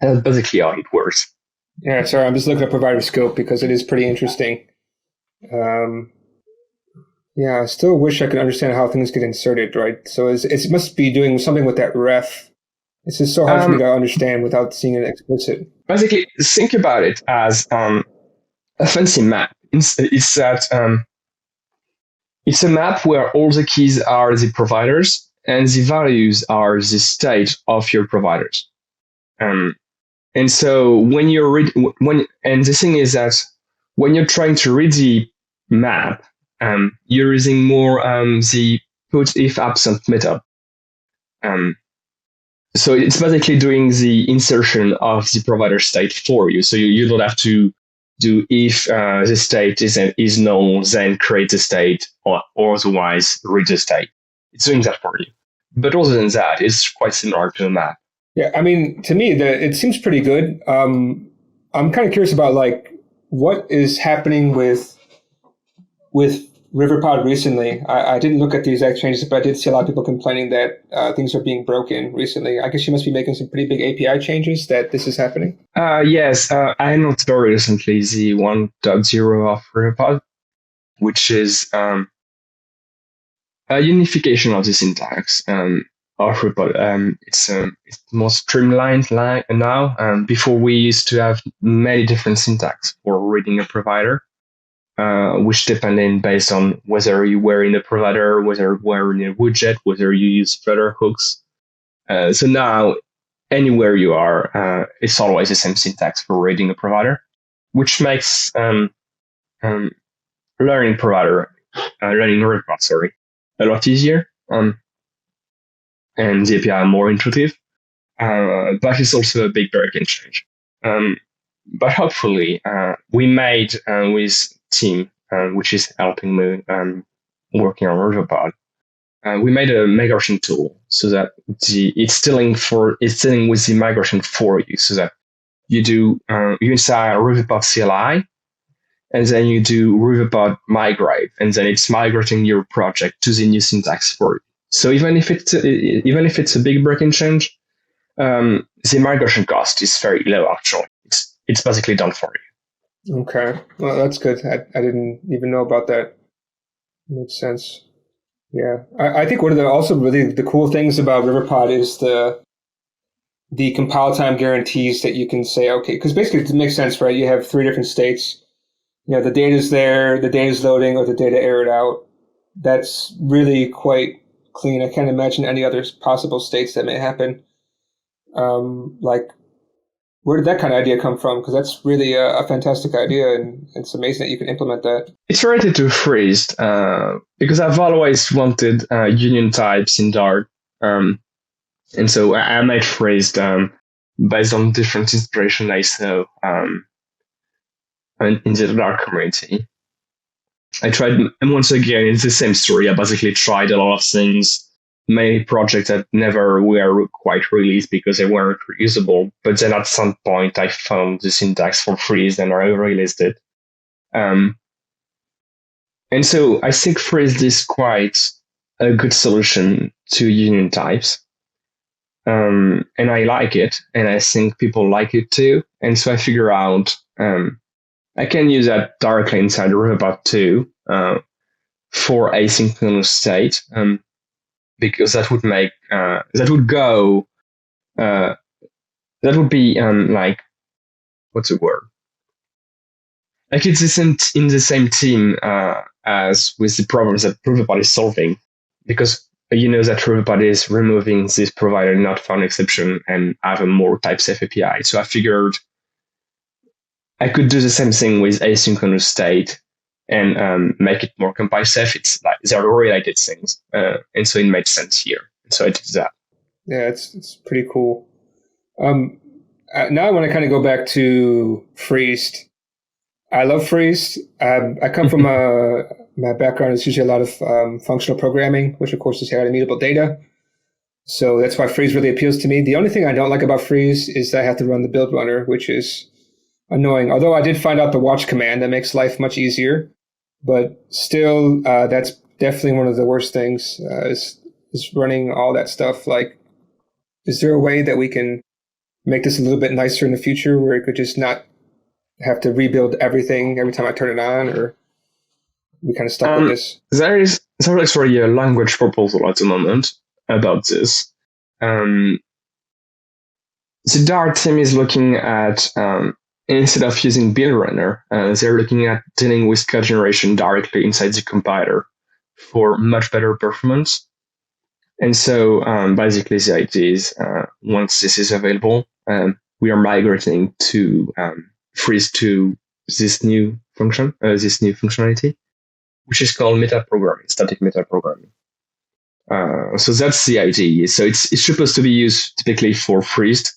that's basically how it works. Yeah, sorry, I'm just looking at provider scope because it is pretty interesting. I still wish I could understand how things get inserted, right? So it must be doing something with that ref It's just so hard for me to understand without seeing it explicit. Basically, think about it as a fancy map. It's a map where all the keys are the providers and the values are the state of your providers. And so when you're and the thing is that when you're trying to read the map, you're using more the put if absent method. So it's basically doing the insertion of the provider state for you. So you don't have to do if the state is null, then create the state, or otherwise read the state. It's doing that for you. But other than that, it's quite similar to a map. Yeah, I mean, to me, it seems pretty good. I'm kind of curious about like what is happening with Riverpod recently. I didn't look at the exact changes, but I did see a lot of people complaining that things are being broken recently. I guess you must be making some pretty big API changes that this is happening. Yes, I noticed very recently the 1.0 of Riverpod, which is a unification of the syntax of Riverpod. It's more streamlined now. Before we used to have many different syntax for reading a provider. Which depended based on whether you were in a provider, whether you were in a widget, whether you use Flutter hooks. So now, anywhere you are, it's always the same syntax for reading a provider, which makes learning Riverpod, a lot easier, and the API more intuitive. But it's also a big breaking change. But hopefully, we made with team, which is helping me working on Riverpod. We made a migration tool so that it's dealing with the migration for you, so that you do you install Riverpod CLI, and then you do Riverpod migrate, and then it's migrating your project to the new syntax for you. So even if it's a big breaking change, the migration cost is very low. Actually, it's basically done for you. Okay, well that's good. I didn't even know about that. Makes sense. Yeah, I think one of the also really the cool things about Riverpod is the compile time guarantees that you can say, okay, because basically it makes sense, right? You have 3 different states. The data's there, the data's loading, or the data errored out. That's really quite clean. I can't imagine any other possible states that may happen. Like, where did that kind of idea come from? Because that's really a fantastic idea, and it's amazing that you can implement that. It's related to freezed, because I've always wanted union types in Dart, and so I made freezed based on different inspiration I saw in the Dart community. I tried, and once again, it's the same story. I basically tried a lot of things. Many projects that never were quite released because they weren't reusable. But then at some point, I found the syntax for freeze and I released it. And so I think freeze is quite a good solution to union types. And I like it. And I think people like it too. And so I figure out I can use that directly inside Riverpod too for asynchronous state. Because that would make that would be like, what's the word? Like it's in the same team as with the problems that Riverpod is solving, because you know that Riverpod is removing this provider not found exception and have a more type-safe API. So I figured I could do the same thing with asynchronous state and make it more compile safe. It's like they're related things, and so it made sense here. And so I did that. Yeah, it's pretty cool. Now I want to kind of go back to freezed. I love freezed. I come from my background is usually a lot of functional programming, which of course is how immutable data. So that's why freeze really appeals to me. The only thing I don't like about freeze is that I have to run the build runner, which is annoying. Although I did find out the watch command that makes life much easier. But still, that's definitely one of the worst things is running all that stuff. Like, is there a way that we can make this a little bit nicer in the future where it could just not have to rebuild everything every time I turn it on, or we kind of stuck with this? There is actually a language proposal at the moment about this. the Dart team is looking at, instead of using build runner, they're looking at dealing with code generation directly inside the compiler for much better performance. And so basically the idea is once this is available, we are migrating to freeze to this new function, this new functionality, which is called metaprogramming, static metaprogramming. So that's the idea. So it's supposed to be used typically for freezed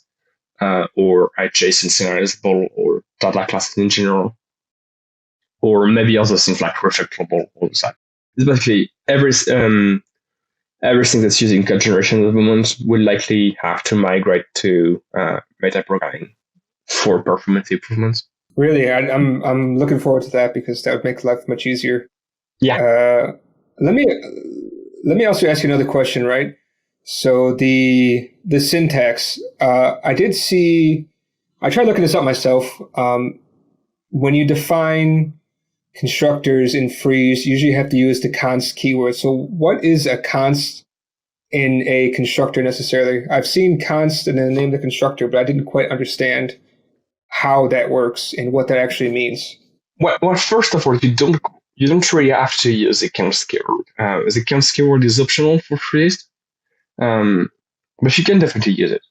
or adjacent serializable or data classes in general, or maybe other things like reflectable or that. It's basically everything that's using code generation at the moment will likely have to migrate to metaprogramming for performance improvements. Really, I'm looking forward to that because that would make life much easier. Yeah. Let me also ask you another question, right? So the syntax, I tried looking this up myself. When you define constructors in freeze, you usually have to use the const keyword. So what is a const in a constructor necessarily? I've seen const in the name of the constructor, but I didn't quite understand how that works and what that actually means. Well, first of all, you don't really have to use the const keyword. The const keyword is optional for freeze, but you can definitely use it.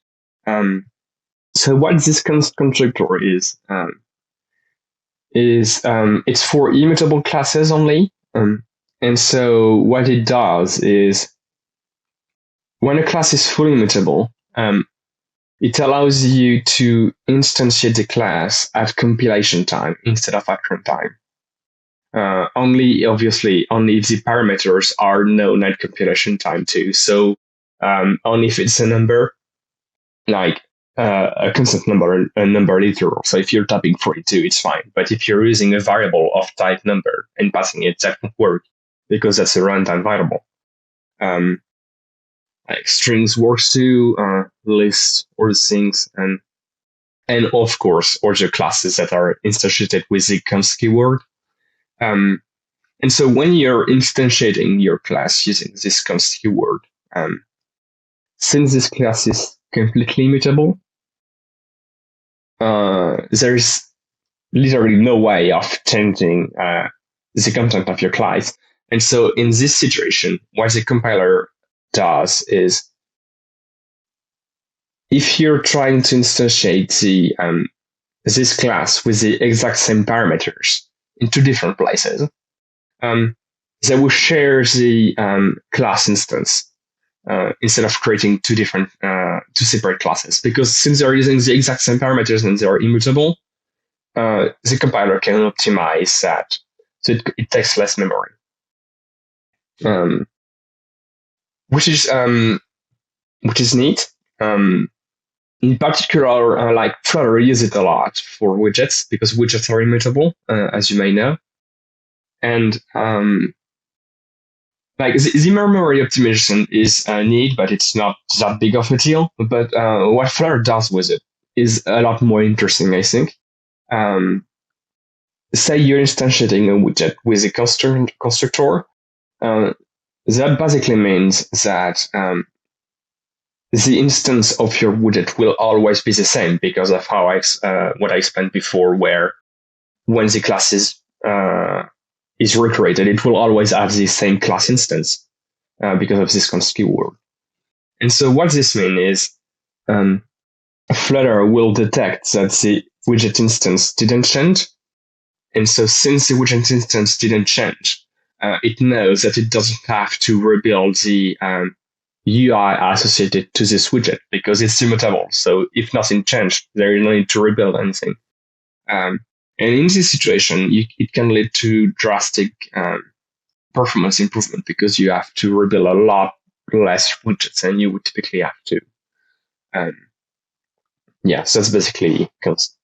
So what this const constructor is it's for immutable classes only. And so what it does is when a class is fully immutable, it allows you to instantiate the class at compilation time instead of at runtime. Only if the parameters are known at compilation time too. So only if it's a number, like a constant number, a number literal. So if you're typing 42, it's fine. But if you're using a variable of type number and passing it, that won't work because that's a runtime variable. Like strings works too, lists, all the things, and of course, all the classes that are instantiated with the const keyword. And so when you're instantiating your class using this const keyword, since this class is completely immutable, there's literally no way of changing the content of your class. And so in this situation, what the compiler does is, if you're trying to instantiate this class with the exact same parameters in two different places, they will share the class instance instead of creating two separate classes. Because since they're using the exact same parameters and they're immutable, the compiler can optimize that, so it takes less memory. Which is neat. In particular, like Flutter uses it a lot for widgets because widgets are immutable, as you may know. And like the memory optimization is neat, but it's not that big of a deal. But what Flutter does with it is a lot more interesting, I think. Say you're instantiating a widget with a constructor. That basically means that the instance of your widget will always be the same because of how what I explained before, where when the class is recreated, it will always have the same class instance because of this const keyword. And so what this means is Flutter will detect that the widget instance didn't change. And so since the widget instance didn't change, it knows that it doesn't have to rebuild the UI associated to this widget because it's immutable. So if nothing changed, there is no need to rebuild anything. And in this situation, it can lead to drastic performance improvement because you have to rebuild a lot less widgets than you would typically have to. So that's basically const.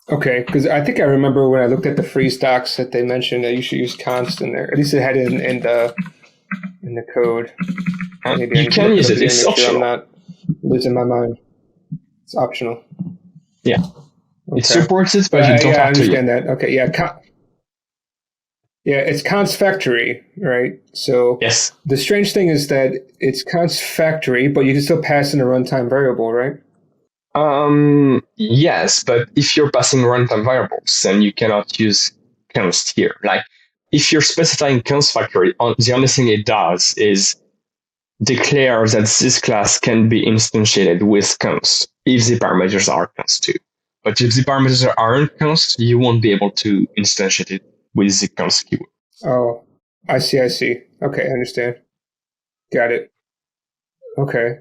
Okay, because I think I remember when I looked at the freeze docs that they mentioned that you should use const in there. At least it had it in the code. You can use it. It's optional. Sure I'm not losing my mind. It's optional. Yeah. Okay. It supports it, but you don't have to. I understand that. Okay, yeah. It's const factory, right? So yes. The strange thing is that it's const factory, but you can still pass in a runtime variable, right? Yes, but if you're passing runtime variables, then you cannot use const here. Like, if you're specifying const factory, the only thing it does is declare that this class can be instantiated with const if the parameters are const too. But if the parameters aren't const, you won't be able to instantiate it with the const keyword. Oh, I see. Okay, I understand. Got it. Okay.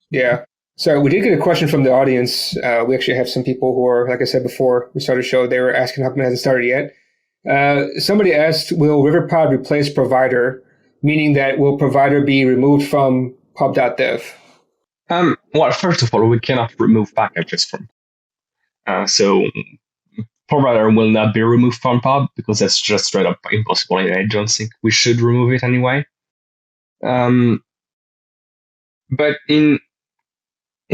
Yeah. So we did get a question from the audience. We actually have some people who are, like I said before we started the show, they were asking how come it hasn't started yet. Somebody asked, will Riverpod replace provider, meaning that will provider be removed from pub.dev? Well, first of all, we cannot remove packages from. So provider will not be removed from pub because that's just straight up impossible, and I don't think we should remove it anyway. But in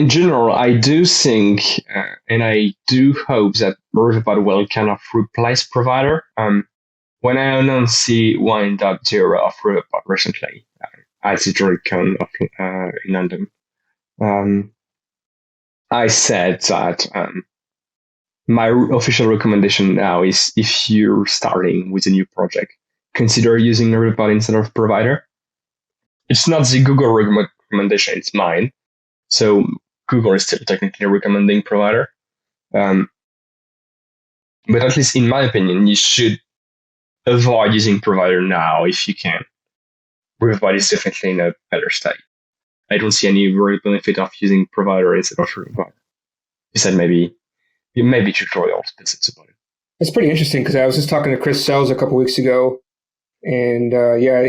general, I do think, and I do hope that Riverpod will kind of replace provider. When I announced the 1.0 of Riverpod recently, at the DroidCon in London, I said that my official recommendation now is if you're starting with a new project, consider using Riverpod instead of provider. It's not the Google recommendation, it's mine. So Google is still technically recommending provider. But at least in my opinion, you should avoid using provider now if you can. Riverpod is definitely in a better state. I don't see any real benefit of using provider instead of Riverpod. You said maybe tutorials, but it's about it. It's pretty interesting because I was just talking to Chris Sells a couple weeks ago, and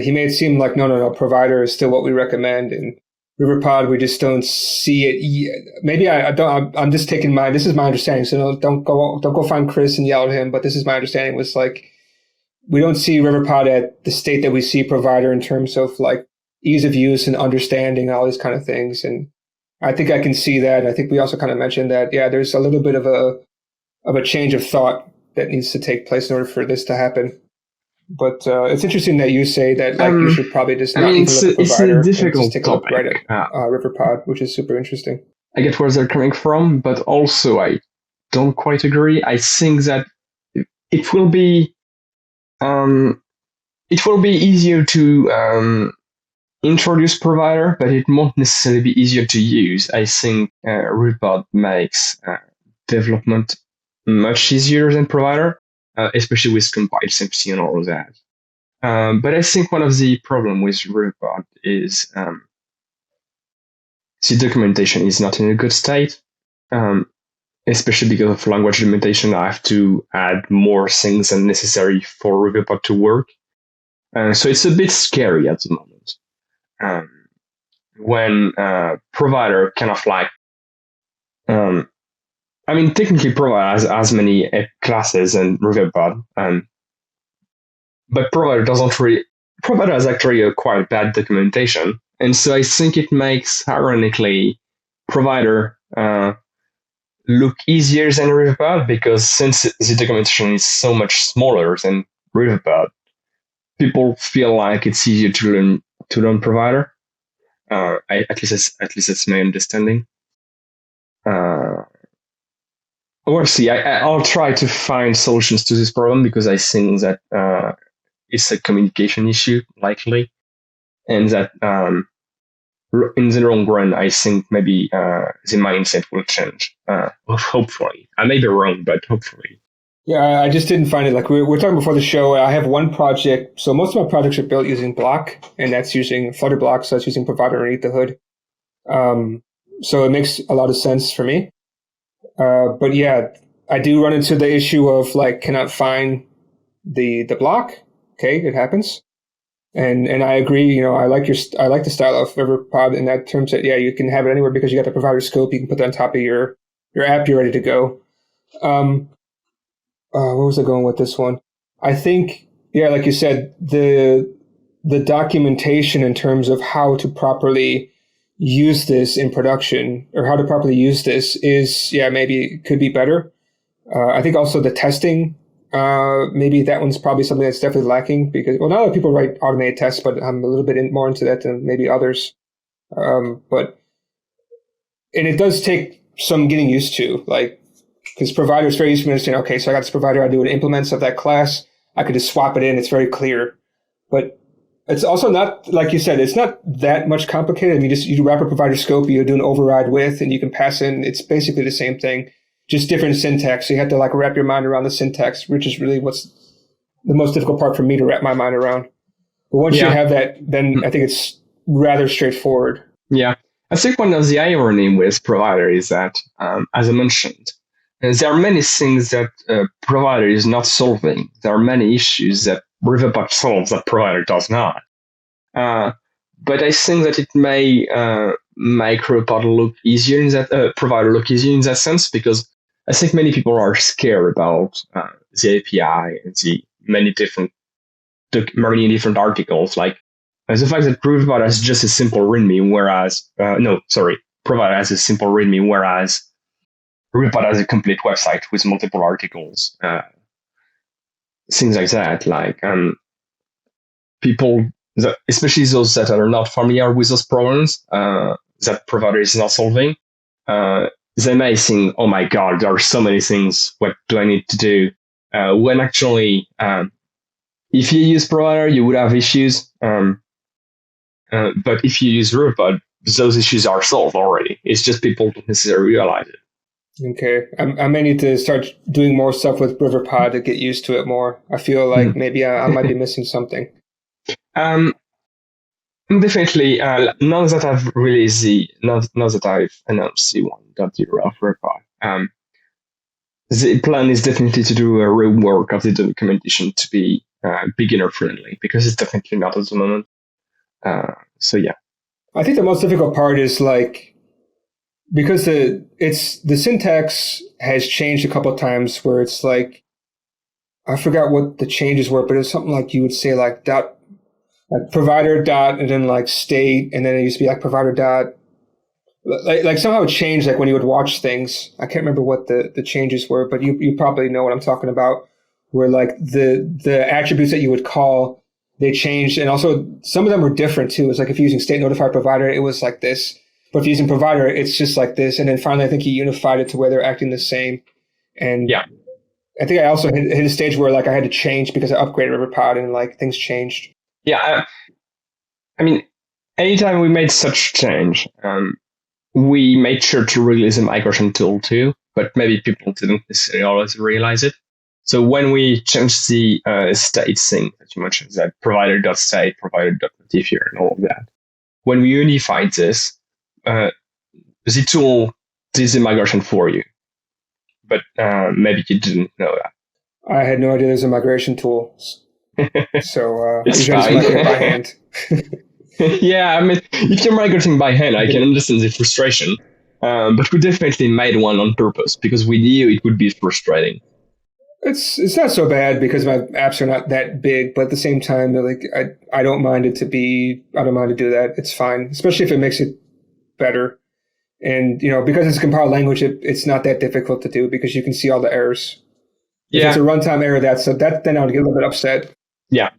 he made it seem like no, provider is still what we recommend, and Riverpod, we just don't see it yet. Maybe I don't. I'm just taking this is my understanding. So don't go find Chris and yell at him. But this is my understanding. Was like we don't see Riverpod at the state that we see provider in terms of like ease of use and understanding and all these kind of things. And I think I can see that. And I think we also kind of mentioned that there's a little bit of a change of thought that needs to take place in order for this to happen. But it's interesting that you say that you should probably just not even look at provider. It's a difficult take topic. A look right at Riverpod, which is super interesting. I get where they're coming from, but also I don't quite agree. I think that it will be easier to introduce provider, but it won't necessarily be easier to use. I think Riverpod makes development much easier than provider. Especially with compile simplicity and all of that. But I think one of the problems with Riverpod is the documentation is not in a good state, especially because of language limitation. I have to add more things than necessary for Riverpod to work. So it's a bit scary at the moment. When provider kind of like technically provider has as many classes and Riverpod, but provider has actually a quite bad documentation, and so I think it makes ironically provider look easier than Riverpod because since the documentation is so much smaller than Riverpod, people feel like it's easier to learn provider. At least that's my understanding. We'll see. I'll try to find solutions to this problem because I think that it's a communication issue, likely, and that in the long run, I think maybe the mindset will change. Hopefully. I may be wrong, but hopefully. Yeah, I just didn't find it. Like we were talking before the show, I have one project. So most of my projects are built using block, and that's using Flutter block, so that's using provider underneath the hood. So it makes a lot of sense for me. But yeah, I do run into the issue of like cannot find the block. Okay, it happens, and I agree. I like the style of Riverpod in that terms that you can have it anywhere because you got the provider scope. You can put that on top of your app. You're ready to go. Where was I going with this one? I think like you said, the documentation in terms of how to properly use this in production or how to properly use this is, maybe could be better. I think also the testing, maybe that one's probably something that's definitely lacking because, not a lot of people write automated tests, but I'm a little bit more into that than maybe others. But and it does take some getting used to, like, because provider is very used to understanding, okay, so I got this provider, I do an implements of that class, I could just swap it in, it's very clear. But it's also not, like you said, it's not that much complicated. I mean, you wrap a provider scope, you do an override with, and you can pass in, it's basically the same thing, just different syntax. So you have to like wrap your mind around the syntax, which is really what's the most difficult part for me to wrap my mind around. But once you have that, then I think it's rather straightforward. Yeah. I think one of the irony with provider is that, as I mentioned, there are many things that provider is not solving. There are many issues that Riverpod solves that provider does not. But I think that it may make Riverpod look easier in that provider look easier in that sense, because I think many people are scared about the API and the many different articles, like the fact that Riverpod has just a simple README, whereas provider has a simple README, whereas Riverpod has a complete website with multiple articles, things like that. Like people, especially those that are not familiar with those problems that provider is not solving, they may think, "Oh my God, there are so many things. What do I need to do?" When actually, if you use provider, you would have issues. But if you use Riverpod, those issues are solved already. It's just people don't necessarily realize it. Okay. I may need to start doing more stuff with Riverpod to get used to it more. I feel like maybe I might be missing something. Definitely. Now that I've released now that I've announced the 1.0 of Riverpod, the plan is definitely to do a rework of the documentation to be beginner friendly, because it's definitely not at the moment. So yeah. I think the most difficult part is like, because the syntax has changed a couple of times, where it's like, I forgot what the changes were, but it's something like you would say like dot, like provider dot, and then like state, and then it used to be like provider dot, like somehow it changed, like when you would watch things. I can't remember what the changes were, but you probably know what I'm talking about, where like the attributes that you would call, they changed, and also some of them were different too. It's like if you're using state notified provider, it was like this. But if you're using provider, it's just like this. And then finally, I think he unified it to where they're acting the same. And yeah, I think I also hit a stage where like I had to change because I upgraded Riverpod and like things changed. Yeah, I mean, anytime we made such change, we made sure to release a migration tool too, but maybe people didn't necessarily always realize it. So when we changed the state thing that you mentioned, that provider.state, provider.notifier, and all of that, when we unified this, the tool did the migration for you, but maybe you didn't know that. I had no idea there's a migration tool, so it's usually I just migrate by hand. Yeah, I mean, if you're migrating by hand, I can understand the frustration, but we definitely made one on purpose because we knew it would be frustrating. It's not so bad because my apps are not that big, but at the same time, like I don't mind to do that. It's fine, especially if it makes it better. And because it's a compiled language, it's not that difficult to do because you can see all the errors. If it's a runtime error, then I would get a little bit upset. Yeah,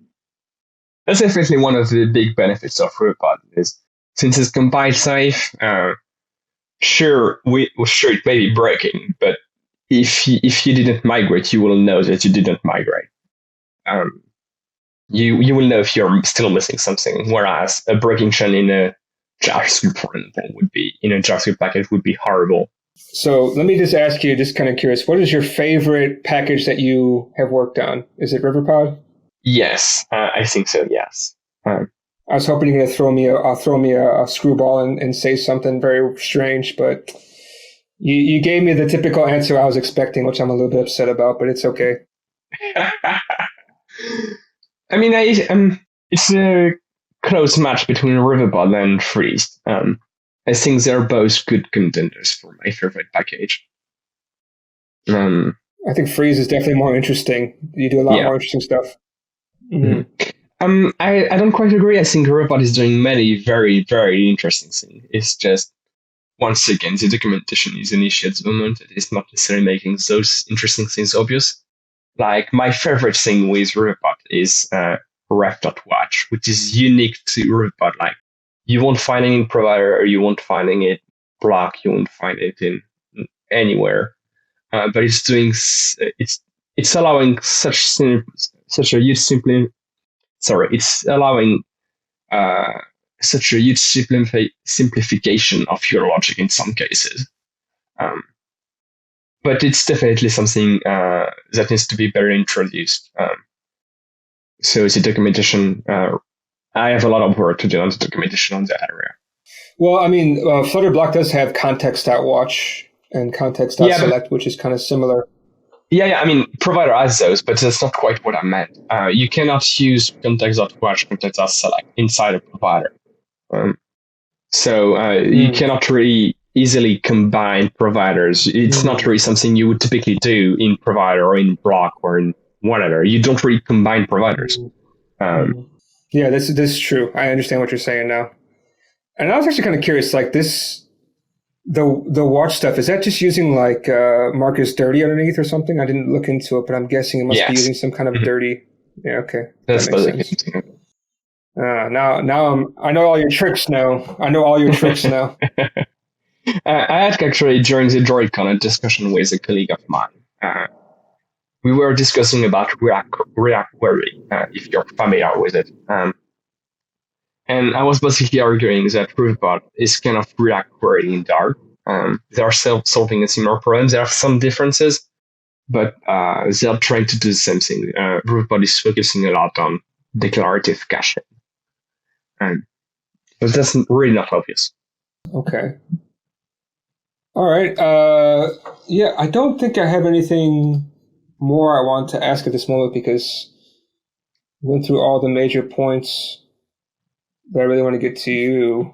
that's definitely one of the big benefits of Riverpod is since it's compile safe. Sure, it may be breaking, but if you didn't migrate, you will know that you didn't migrate. You will know if you're still missing something. Whereas a breaking chain in a JavaScript, for example, in a JavaScript package would be horrible. So let me just ask you, just kind of curious, what is your favorite package that you have worked on? Is it Riverpod? Yes, I think so. Yes. I was hoping you're going to throw me a screwball and say something very strange, but you gave me the typical answer I was expecting, which I'm a little bit upset about, but it's okay. I mean, it's a close match between Riverpod and Freeze. I think they're both good contenders for my favorite package. I think Freeze is definitely more interesting. You do a lot more interesting stuff. Mm-hmm. I don't quite agree. I think Riverpod is doing many very, very interesting things. It's just, once again, the documentation is an issue at the moment. It's not necessarily making those interesting things obvious. Like, my favorite thing with Riverpod is ref.watch, which is unique to Riverpod. Like, you won't find it in provider, or you won't finding it block, you won't find it in anywhere. But it's doing it's allowing such a huge it's allowing such a huge simplification of your logic in some cases. But it's definitely something that needs to be better introduced. So the documentation, I have a lot of work to do on the documentation on that area. Well, I mean, Flutter block does have context.watch and context.select, which is kind of similar. Yeah. I mean, provider has those, but that's not quite what I meant. You cannot use context.watch, context.select inside a provider. So you cannot really easily combine providers. It's not really something you would typically do in provider or in block or in whatever. You don't really combine providers. Yeah, this is true. I understand what you're saying now. And I was actually kind of curious, like the watch stuff, is that just using like Marcus Dirty underneath or something? I didn't look into it, but I'm guessing it must be using some kind of dirty. Yeah, okay. That's that makes sense. Now I know all your tricks now. I had actually during the DroidCon a discussion with a colleague of mine. We were discussing about React Query, if you're familiar with it. And I was basically arguing that Riverpod is kind of React Query in Dart. They are solving a similar problem. There are some differences, but they are trying to do the same thing. Riverpod is focusing a lot on declarative caching. But that's really not obvious. Okay. All right. Yeah, I don't think I have anything more I want to ask at this moment because we went through all the major points that I really want to get to you.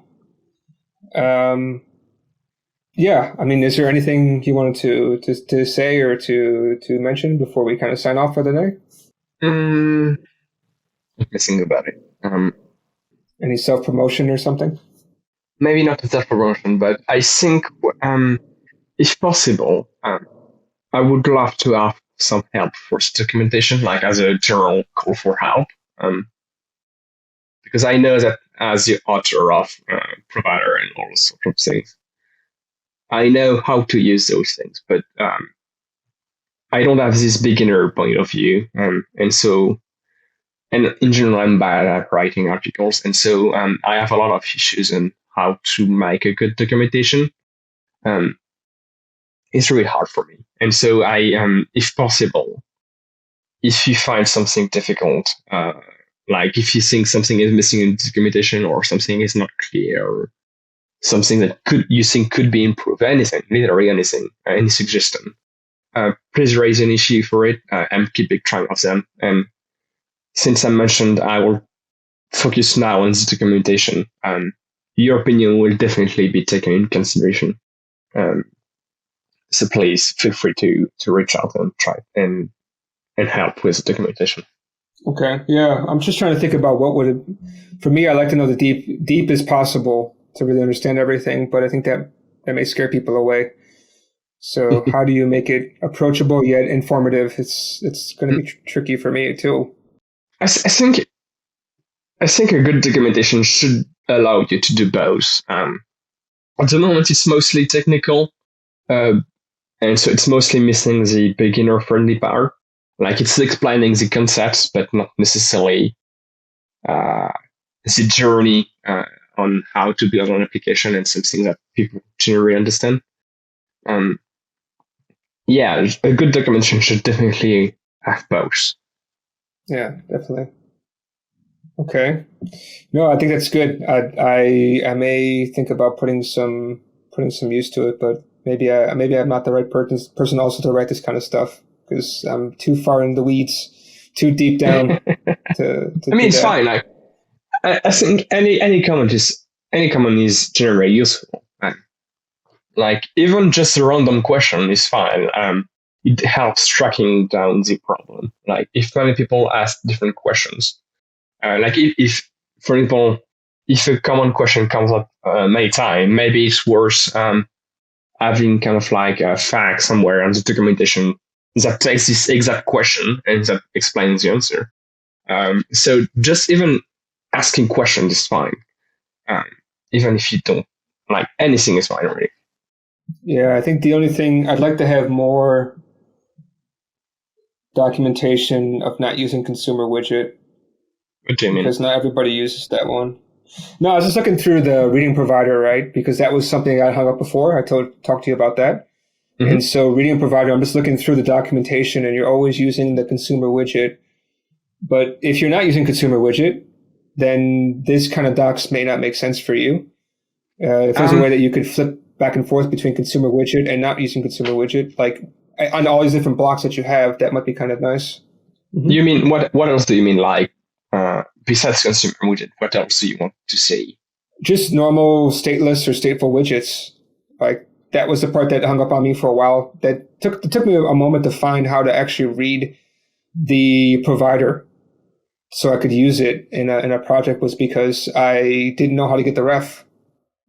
Yeah, I mean, is there anything you wanted to say or to mention before we kind of sign off for the day? Let me think about it. Any self-promotion or something? Maybe not self-promotion, but I think if possible, I would love to have some help for documentation, like as a general call for help. Because I know that as the author of provider and all sorts of things, I know how to use those things, but I don't have this beginner point of view. And in general, I'm bad at writing articles. And so I have a lot of issues on how to make a good documentation. It's really hard for me. And so if possible, if you find something difficult, like if you think something is missing in documentation or something is not clear, or something that you think could be improved, anything, literally anything, any suggestion, please raise an issue for it and keep track of them. And since I mentioned I will focus now on the documentation, your opinion will definitely be taken in consideration. So please feel free to reach out and try and help with the documentation. Okay. Yeah. I'm just trying to think about for me, I like to know the deep as possible to really understand everything, but I think that may scare people away. So how do you make it approachable yet informative? It's going to be tricky for me too. I think a good documentation should allow you to do both. At the moment, it's mostly technical, and so it's mostly missing the beginner-friendly part. Like it's explaining the concepts, but not necessarily the journey on how to build an application and something that people generally understand. Yeah, a good documentation should definitely have both. Yeah, definitely. Okay. No, I think that's good. I may think about putting some use to it, but maybe I'm not the right person also to write this kind of stuff because I'm too far in the weeds, too deep down. to I mean, it's fine. Like, I think any comment is generally useful. Like even just a random question is fine. It helps tracking down the problem. Like if many people ask different questions, like if for example, if a common question comes up many times, maybe it's worth having kind of like a flag somewhere on the documentation that takes this exact question and that explains the answer. So just even asking questions is fine. Even if you don't like anything is fine already. Yeah, I think the only thing I'd like to have more documentation of not using consumer widget What do you mean? because not everybody uses that one. No, I was just looking through the reading provider, right? Because that was something I hung up before. Talked to you about that. Hmm. And so reading provider, I'm just looking through the documentation and you're always using the consumer widget. But if you're not using consumer widget, then this kind of docs may not make sense for you. If there's a way Um, that you could flip back and forth between consumer widget and not using consumer widget, like on all these different blocks that you have, that might be kind of nice. you Mm-hmm. mean what else do you mean? Like besides consumer widget, what else do you want to say? Just normal stateless or stateful widgets. Like that was the part that hung up on me for a while. It took me a moment to find how to actually read the provider so I could use it in a project was because I didn't know how to get the ref.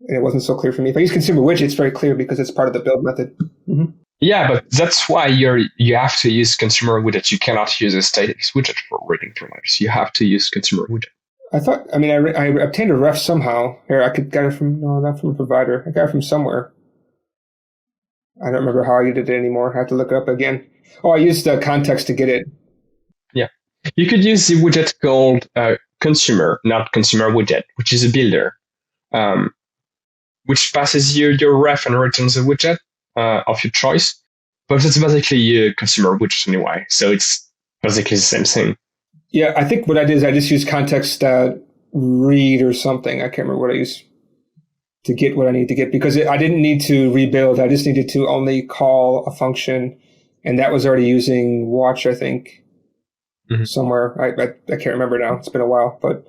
And it wasn't so clear for me. If I use consumer widget, it's very clear because it's part of the build method. Mm-hmm. Yeah, but that's why you have to use consumer widget. You cannot use a static widget for reading providers. You have to use consumer widget. I obtained a ref somehow. Here, I could get it from, no, not from a provider. I got it from somewhere. I don't remember how I did it anymore. I have to look it up again. Oh, I used the context to get it. Yeah, you could use the widget called consumer, not consumer widget, which is a builder, um, which passes you your ref and returns a widget of your choice. But it's basically a consumer widget anyway, so it's basically the same thing. Yeah, I think what I did is I just used context read or something. I can't remember what I used to get what I need to get because I didn't need to rebuild. I just needed to only call a function, and that was already using watch, I think, somewhere. I can't remember now. It's been a while, but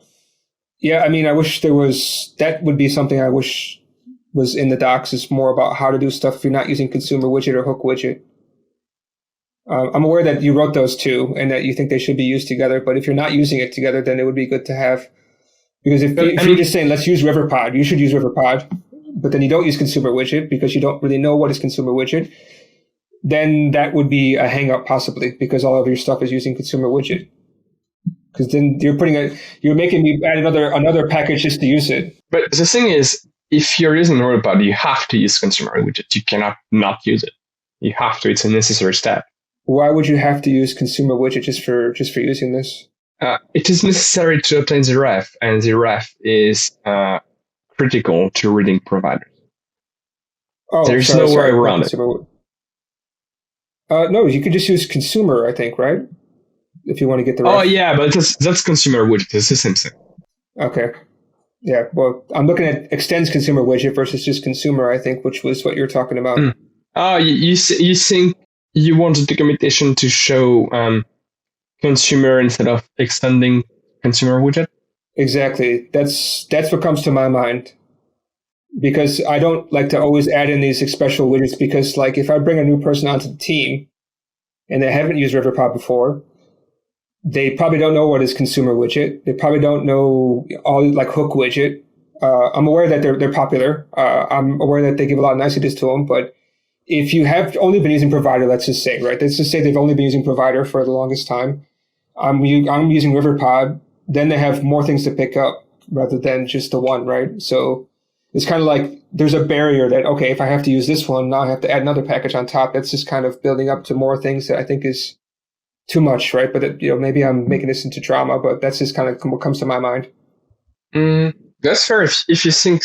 yeah, I mean, I wish there was that would be something I wish was in the docs is more about how to do stuff if you're not using consumer widget or hook widget. I'm aware that you wrote those two and that you think they should be used together, but if you're not using it together, then it would be good to have. Because But I if you're mean, just saying, let's use Riverpod, you should use Riverpod, but then you don't use consumer widget because you don't really know what is consumer widget, then that would be a hang up possibly because all of your stuff is using consumer widget. Because then you're making me add another package just to use it. but the thing is, if you're using Riverpod, you have to use consumer widget. You cannot not use it. You have to. It's a necessary step. Why would you have to use consumer widget just for using this? It is necessary to obtain the ref, and the ref is critical to reading providers. Oh, There's no way sorry, not around it. consumer. No, you could just use consumer, I think, right? If you want to get the Oh ref. yeah, but that's consumer widget. It's the same thing. Okay. Yeah. Well, I'm looking at extends consumer widget versus just consumer, I think, which was what you're talking about. Mm. Oh, you think you want the documentation to show consumer instead of extending consumer widget? Exactly. That's what comes to my mind. Because I don't like to always add in these special widgets because like if I bring a new person onto the team and they haven't used Riverpod before, they probably don't know what is consumer widget. They probably don't know all like hook widget. I'm aware that they're popular. I'm aware that they give a lot of niceties to them. But if you have only been using provider, let's just say, right? Let's just say they've only been using provider for the longest time. I'm using Riverpod. Then they have more things to pick up rather than just the one, right? So it's kind of like there's a barrier that, okay, if I have to use this one, now I have to add another package on top. That's just kind of building up to more things that I think is too much, right? But maybe I'm making this into drama, but that's just kind of what comes to my mind. That's fair if you think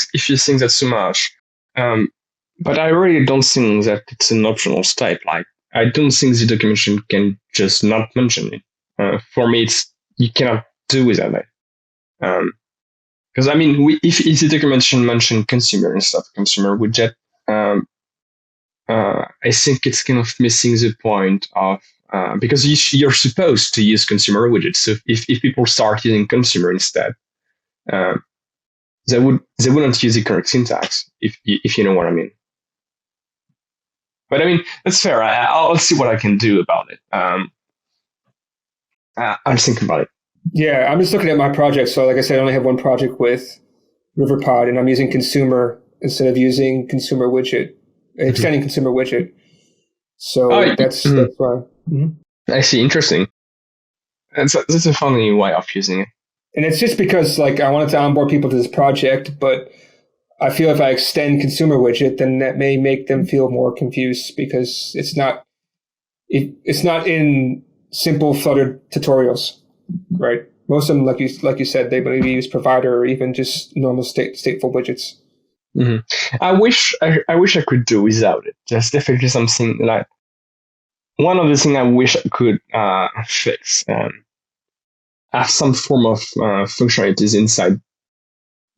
that's too much. But I really don't think that it's an optional step. Like I don't think the documentation can just not mention it. For me, it's you cannot do without it. Because I mean, if the documentation mentioned consumer instead of consumer widget, I think it's kind of missing the point of because you're supposed to use consumer widgets. So if people start using consumer instead, they wouldn't use the correct syntax if you know what I mean. But I mean that's fair. I'll see what I can do about it. I'm thinking about it. Yeah, I'm just looking at my project. So like I said, I only have one project with Riverpod and I'm using consumer instead of using consumer widget, extending consumer widget. So that's why. Mm-hmm. I see. Interesting. That's a funny way of using it. And it's just because like I wanted to onboard people to this project, but I feel if I extend consumer widget, then that may make them feel more confused because it's not in simple Flutter tutorials, right? Most of them, like you said, they maybe use provider or even just normal stateful widgets. Mm-hmm. I wish I could do without it. There's definitely something like one of the things I wish I could fix. Have some form of functionalities inside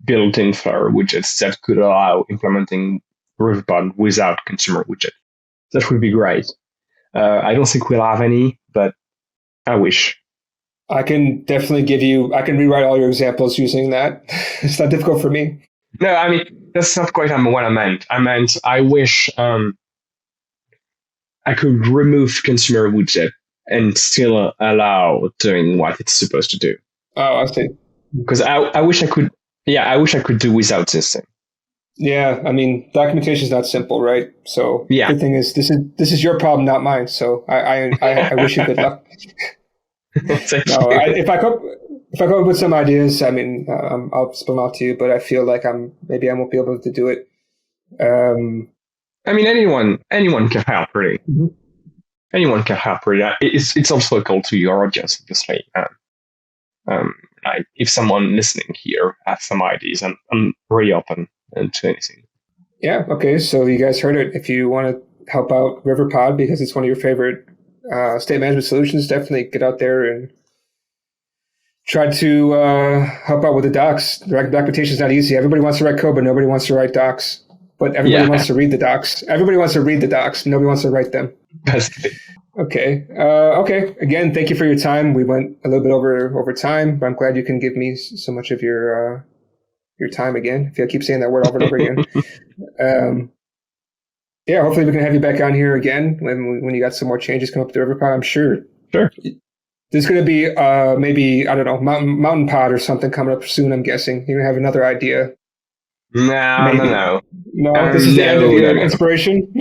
built-in Flutter widgets that could allow implementing Riverpod without consumer widget. That would be great. I don't think we'll have any, but I wish. I can definitely I can rewrite all your examples using that. It's not difficult for me. No, I mean, that's not quite what I meant. I wish I could remove consumer widget and still allow doing what it's supposed to do. Oh, I see. Because I wish I could. Yeah, I wish I could do without this thing. Yeah, I mean, documentation is not simple, right? So yeah. The thing is, this is your problem, not mine. So I wish you good luck. If I come up with some ideas, I mean, I'll spell them out to you. But I feel like maybe I won't be able to do it. I mean, anyone can help, really. Mm-hmm. Anyone can help, really. It's also a call to your audience, obviously. Like if someone listening here has some ideas, I'm really open to anything. Yeah. Okay. So you guys heard it. If you want to help out Riverpod because it's one of your favorite state management solutions, definitely get out there and try to help out with the docs. Documentation is not easy. Everybody wants to write code, but nobody wants to write docs. But everybody wants to read the docs. Everybody wants to read the docs. Nobody wants to write them. Okay. Okay. Again, thank you for your time. We went a little bit over time, but I'm glad you can give me so much of your time again. If I keep saying that word over and over again. Yeah, hopefully we can have you back on here again when you got some more changes come up to the Riverpod. I'm sure. Sure. There's going to be maybe, I don't know, mountain pod or something coming up soon, I'm guessing. You're going to have another idea. No. No, this is the end of your inspiration?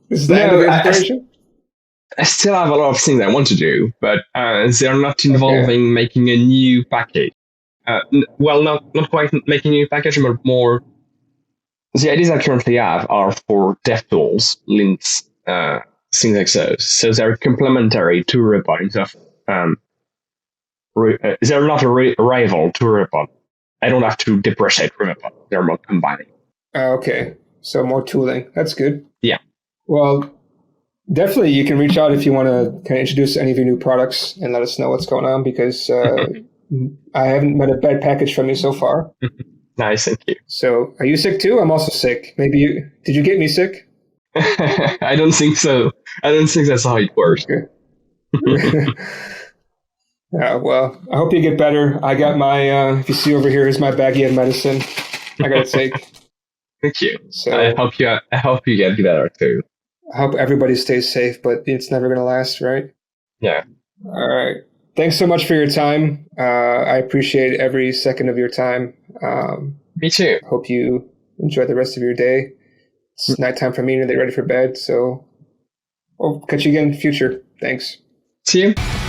This is the end of your inspiration? I still have a lot of things I want to do, but they're not involving making a new package. Well, not quite making a new package, but more... The ideas I currently have are for DevTools, links, things like those. So they're complementary to Riverpod in terms of... they're not a rival to Riverpod. I don't have to depreciate Riverpod. They're more combining. Okay. So more tooling. That's good. Yeah. Well, definitely you can reach out if you want to kind of introduce any of your new products and let us know what's going on because I haven't met a bad package from you so far. Nice, thank you. So are you sick too? I'm also sick. Maybe did you get me sick? I don't think so. I don't think that's how it works. Okay. Well, I hope you get better. I got my, if you see over here, here's my baggie of medicine I got to take. Thank you. So I hope you get better too. I hope everybody stays safe, but it's never going to last, right? Yeah. All right. Thanks so much for your time. I appreciate every second of your time. Me too. Hope you enjoy the rest of your day. It's nighttime for me and they're ready for bed. So I'll catch you again in the future. Thanks. See you.